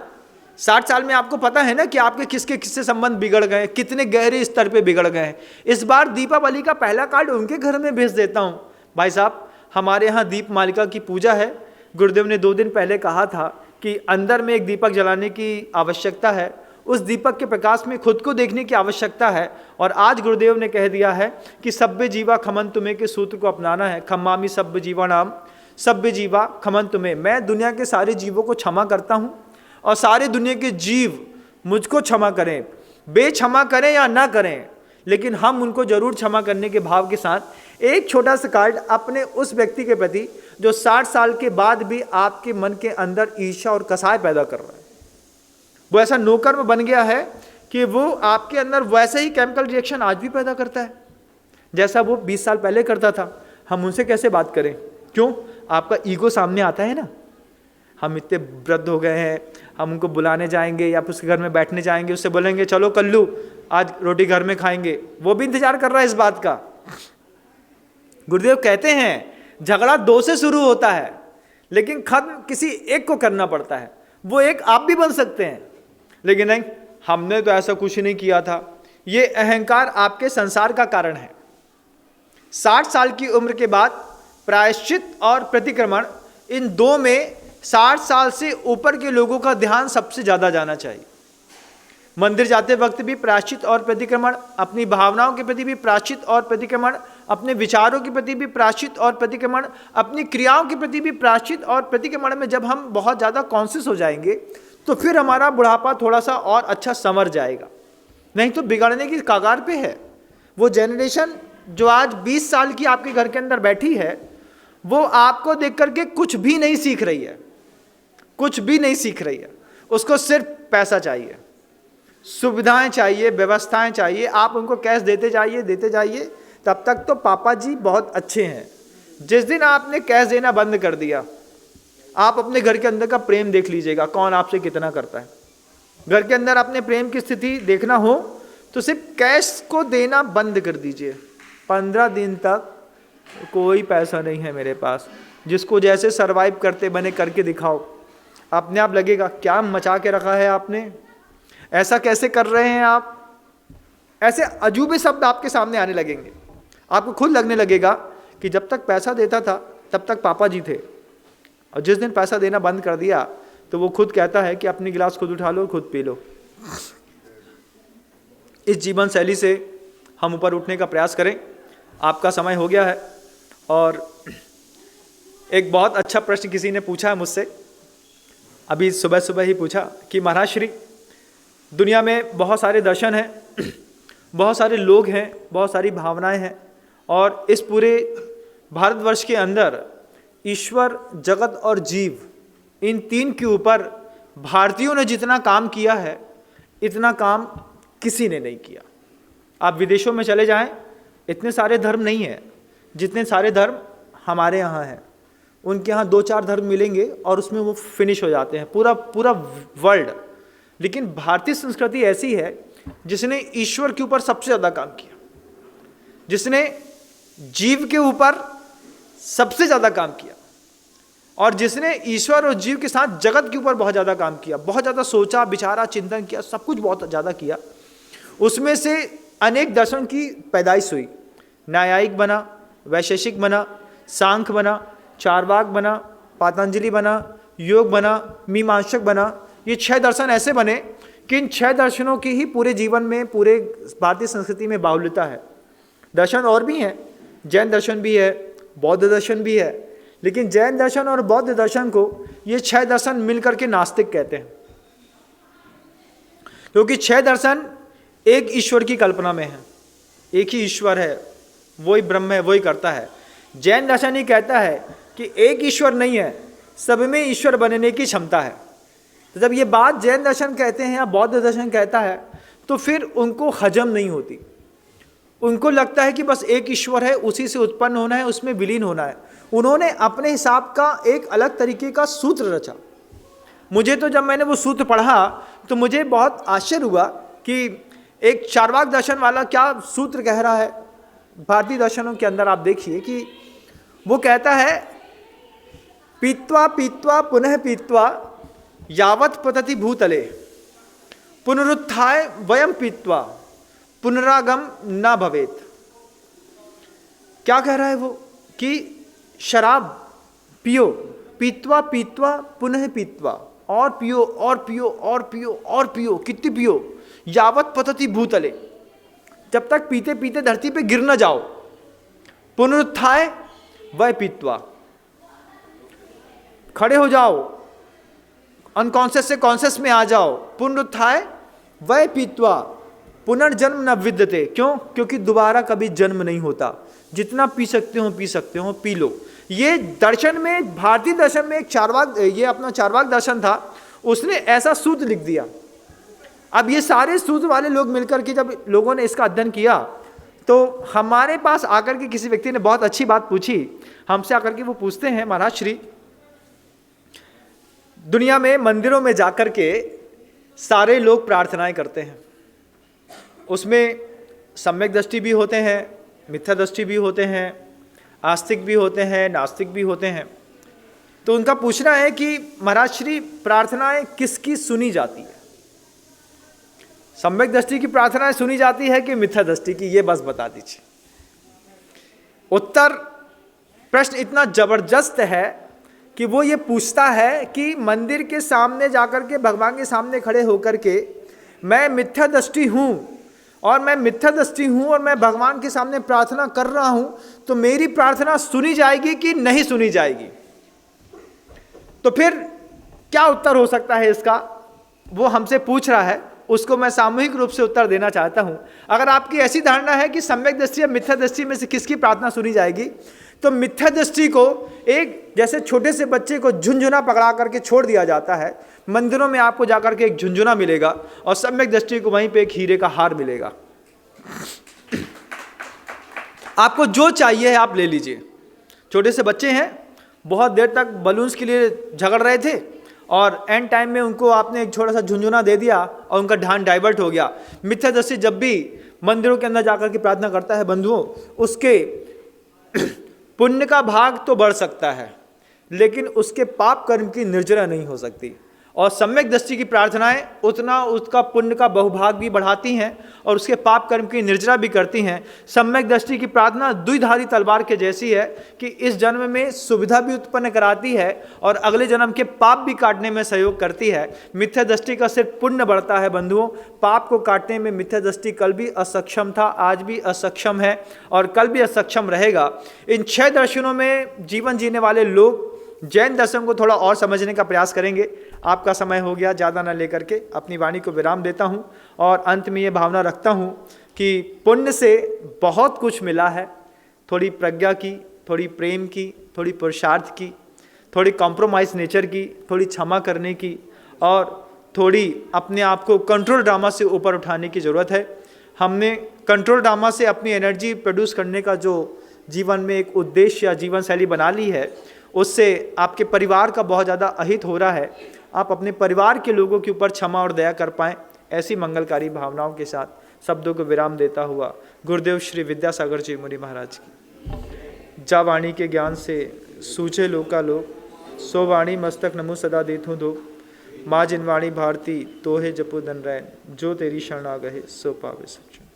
60 साल में आपको पता है ना कि आपके किसके किससे संबंध बिगड़ गए, कितने गहरे स्तर पे बिगड़ गए। इस बार दीपावली का पहला कार्ड उनके घर में भेज देता हूँ। भाई साहब, हमारे यहाँ दीप मालिका की पूजा है। गुरुदेव ने 2 दिन पहले कहा था कि अंदर में एक दीपक जलाने की आवश्यकता है, उस दीपक के प्रकाश में खुद को देखने की आवश्यकता है। और आज गुरुदेव ने कह दिया है कि सभ्य जीवा खमन तुम्हें के सूत्र को अपनाना है। खम्मामी सभ्य जीवा नाम, सभ्य जीवा खमन तुम्हें। मैं दुनिया के सारे जीवों को क्षमा करता हूँ और सारे दुनिया के जीव मुझको क्षमा करें, बेक्षमा करें या ना करें, लेकिन हम उनको जरूर क्षमा करने के भाव के साथ एक छोटा सा कार्ड अपने उस व्यक्ति के प्रति जो 60 साल के बाद भी आपके मन के अंदर ईर्ष्या और कसाय पैदा कर रहा है। वो ऐसा नौकर्म बन गया है कि वो आपके अंदर वैसे ही केमिकल रिएक्शन आज भी पैदा करता है जैसा वो 20 साल पहले करता था। हम उनसे कैसे बात करें? क्यों? आपका ईगो सामने आता है ना। हम इतने वृद्ध हो गए हैं, हम उनको बुलाने जाएंगे या फिर उसके घर में बैठने जाएंगे, उससे बोलेंगे चलो कल्लू आज रोटी घर में खाएंगे, वो भी इंतजार कर रहा है इस बात का। गुरुदेव कहते हैं झगड़ा 2 से शुरू होता है लेकिन खत्म किसी एक को करना पड़ता है। वो एक आप भी बन सकते हैं, लेकिन नहीं, हमने तो ऐसा कुछ नहीं किया था। ये अहंकार आपके संसार का कारण है। 60 साल की उम्र के बाद प्रायश्चित और प्रतिक्रमण, इन दो में 60 साल से ऊपर के लोगों का ध्यान सबसे ज्यादा जाना चाहिए। मंदिर जाते वक्त भी प्रायश्चित और प्रतिक्रमण, अपनी भावनाओं के प्रति भी प्रायश्चित और प्रतिक्रमण, अपने विचारों के प्रति भी प्रायश्चित और प्रतिक्रमण, अपनी क्रियाओं के प्रति भी प्रायश्चित और प्रतिक्रमण में जब हम बहुत ज़्यादा कॉन्शियस हो जाएंगे तो फिर हमारा बुढ़ापा थोड़ा सा और अच्छा संवर जाएगा, नहीं तो बिगड़ने की कगार पे है। वो जेनरेशन जो आज 20 साल की आपके घर के अंदर बैठी है, वो आपको देख करके कुछ भी नहीं सीख रही है, कुछ भी नहीं सीख रही है। उसको सिर्फ पैसा चाहिए, सुविधाएं चाहिए, व्यवस्थाएं चाहिए। आप उनको कैश देते जाइए, तब तक तो पापा जी बहुत अच्छे हैं। जिस दिन आपने कैश देना बंद कर दिया, आप अपने घर के अंदर का प्रेम देख लीजिएगा, कौन आपसे कितना करता है। घर के अंदर अपने प्रेम की स्थिति देखना हो तो सिर्फ कैश को देना बंद कर दीजिए। 15 दिन तक कोई पैसा नहीं है मेरे पास, जिसको जैसे सरवाइव करते बने करके दिखाओ। अपने आप लगेगा क्या मचा के रखा है आपने, ऐसा कैसे कर रहे हैं आप। ऐसे अजूबे शब्द आपके सामने आने लगेंगे। आपको खुद लगने लगेगा कि जब तक पैसा देता था तब तक पापा जी थे, और जिस दिन पैसा देना बंद कर दिया तो वो खुद कहता है कि अपनी गिलास खुद उठा लो, खुद पी लो। इस जीवन शैली से हम ऊपर उठने का प्रयास करें। आपका समय हो गया है। और एक बहुत अच्छा प्रश्न किसी ने पूछा है मुझसे, अभी सुबह सुबह ही पूछा कि महाराज श्री, दुनिया में बहुत सारे दर्शन हैं, बहुत सारे लोग हैं, बहुत सारी भावनाएं हैं, और इस पूरे भारतवर्ष के अंदर ईश्वर, जगत और जीव, इन 3 के ऊपर भारतीयों ने जितना काम किया है इतना काम किसी ने नहीं किया। आप विदेशों में चले जाएं, इतने सारे धर्म नहीं हैं जितने सारे धर्म हमारे यहाँ हैं। उनके यहाँ 2-4 धर्म मिलेंगे और उसमें वो फिनिश हो जाते हैं, पूरा वर्ल्ड। लेकिन भारतीय संस्कृति ऐसी है जिसने ईश्वर के ऊपर सबसे ज़्यादा काम किया, जिसने जीव के ऊपर सबसे ज़्यादा काम किया, और जिसने ईश्वर और जीव के साथ जगत के ऊपर बहुत ज़्यादा काम किया, बहुत ज़्यादा सोचा, विचारा, चिंतन किया, सब कुछ बहुत ज़्यादा किया। उसमें से अनेक दर्शन की पैदाइश हुई। न्यायिक बना, वैशेषिक बना, सांख्य बना, चारवाक बना, पातंजलि बना, योग बना, मीमांसक बना। ये 6 दर्शन ऐसे बने कि इन 6 दर्शनों की ही पूरे जीवन में, पूरे भारतीय संस्कृति में बाहुल्यता है। दर्शन और भी हैं, जैन दर्शन भी है, बौद्ध दर्शन भी है, लेकिन जैन दर्शन और बौद्ध दर्शन को ये 6 दर्शन मिलकर के नास्तिक कहते हैं, क्योंकि 6 दर्शन एक ईश्वर की कल्पना में है। एक ही ईश्वर है, वही ब्रह्म है, वही करता है। जैन दर्शन ही कहता है कि एक ईश्वर नहीं है, सब में ईश्वर बनने की क्षमता है। तो जब ये बात जैन दर्शन कहते हैं या बौद्ध दर्शन कहता है तो फिर उनको हजम नहीं होती। उनको लगता है कि बस एक ईश्वर है, उसी से उत्पन्न होना है, उसमें विलीन होना है। उन्होंने अपने हिसाब का एक अलग तरीके का सूत्र रचा। मुझे तो जब मैंने वो सूत्र पढ़ा तो मुझे बहुत आश्चर्य हुआ कि एक चारवाक दर्शन वाला क्या सूत्र कह रहा है। भारतीय दर्शनों के अंदर आप देखिए कि वो कहता है, पीत्वा पीत्वा पुनः पीत्वा यावत् पतति भूतले, पुनरुत्थाय वयम पीत्वा पुनरागम न भवेत। क्या कह रहा है वो कि शराब पियो, पीत्वा पीत्वा पुनः पीत्वा, और पियो और पियो और पियो और पियो, कितनी पियो, यावत् पतति भूतले, जब तक पीते पीते धरती पे गिर न जाओ। पुनरुत्थाय वय पीत्वा, खड़े हो जाओ, अनकॉन्शियस से कॉन्शियस में आ जाओ। पुनरुत्थाय वय पीत्वा, पुनर्जन्म न विद्यते। क्यों? क्योंकि दोबारा कभी जन्म नहीं होता। जितना पी सकते हो पी लो। ये दर्शन में, भारतीय दर्शन में एक चारवाक, ये अपना चारवाक दर्शन था, उसने ऐसा सूत्र लिख दिया। अब ये सारे सूत्र वाले लोग मिलकर के जब लोगों ने इसका अध्ययन किया, तो हमारे पास आकर के किसी व्यक्ति ने बहुत अच्छी बात पूछी हमसे। आकर के वो पूछते हैं, महाराज श्री, दुनिया में मंदिरों में जाकर के सारे लोग प्रार्थनाएं करते हैं, उसमें सम्यक दृष्टि भी होते हैं, मिथ्या दृष्टि भी होते हैं, आस्तिक भी होते हैं, नास्तिक भी होते हैं। तो उनका पूछना है कि महाराज श्री, प्रार्थनाएं किसकी सुनी जाती है? सम्यक दृष्टि की प्रार्थनाएं सुनी जाती है कि मिथ्या दृष्टि की? ये बस बता दीजिए। उत्तर, प्रश्न इतना जबरदस्त है कि वो ये पूछता है कि मंदिर के सामने जाकर के, भगवान के सामने खड़े होकर के, मैं मिथ्या दृष्टि हूं और मैं भगवान के सामने प्रार्थना कर रहा हूं, तो मेरी प्रार्थना सुनी जाएगी कि नहीं सुनी जाएगी? तो फिर क्या उत्तर हो सकता है इसका? वो हमसे पूछ रहा है, उसको मैं सामूहिक रूप से उत्तर देना चाहता हूं। अगर आपकी ऐसी धारणा है कि सम्यक दृष्टि या मिथ्या दृष्टि में से किसकी प्रार्थना सुनी जाएगी, तो मिथ्या दृष्टि को एक, जैसे छोटे से बच्चे को झुंझुना पकड़ा करके छोड़ दिया जाता है, मंदिरों में आपको जाकर के एक झुंझुना मिलेगा और सम्यक दृष्टि को वहीं पे एक हीरे का हार मिलेगा। आपको जो चाहिए है आप ले लीजिए। छोटे से बच्चे हैं, बहुत देर तक बलून्स के लिए झगड़ रहे थे और एंड टाइम में उनको आपने एक छोटा सा झुंझुना दे दिया और उनका ध्यान डाइवर्ट हो गया। मिथ्या दृष्टि जब भी मंदिरों के अंदर जाकर के प्रार्थना करता है बंधुओं, उसके पुण्य का भाग तो बढ़ सकता है, लेकिन उसके पाप कर्म की निर्जरा नहीं हो सकती। और सम्यक दृष्टि की प्रार्थनाएं उतना उसका पुण्य का बहुभाग भी बढ़ाती हैं और उसके पाप कर्म की निर्जरा भी करती हैं। सम्यक दृष्टि की प्रार्थना द्विधारी तलवार के जैसी है कि इस जन्म में सुविधा भी उत्पन्न कराती है और अगले जन्म के पाप भी काटने में सहयोग करती है। मिथ्या दृष्टि का सिर्फ पुण्य बढ़ता है बंधुओं, पाप को काटने में मिथ्या दृष्टि कल भी असक्षम था, आज भी असक्षम है और कल भी असक्षम रहेगा। इन 6 दर्शनों में जीवन जीने वाले लोग जैन दर्शन को थोड़ा और समझने का प्रयास करेंगे। आपका समय हो गया, ज़्यादा न लेकर के अपनी वाणी को विराम देता हूँ और अंत में ये भावना रखता हूँ कि पुण्य से बहुत कुछ मिला है। थोड़ी प्रज्ञा की, थोड़ी प्रेम की, थोड़ी पुरुषार्थ की, थोड़ी कॉम्प्रोमाइज़ नेचर की, थोड़ी क्षमा करने की और थोड़ी अपने आप को कंट्रोल ड्रामा से ऊपर उठाने की ज़रूरत है। हमने कंट्रोल ड्रामा से अपनी एनर्जी प्रोड्यूस करने का जो जीवन में एक उद्देश्य या जीवन शैली बना ली है, उससे आपके परिवार का बहुत ज़्यादा अहित हो रहा है। आप अपने परिवार के लोगों के ऊपर क्षमा और दया कर पाएँ, ऐसी मंगलकारी भावनाओं के साथ शब्दों को विराम देता हुआ गुरुदेव श्री विद्यासागर जी मुनि महाराज की जा वाणी के ज्ञान से सूझे लोकालोक, सो वाणी मस्तक नमो सदा देथु दो, माँ जिनवाणी भारती तोहे जपो धन रैन, जो तेरी शरण आ गए सो पावे सच्चो।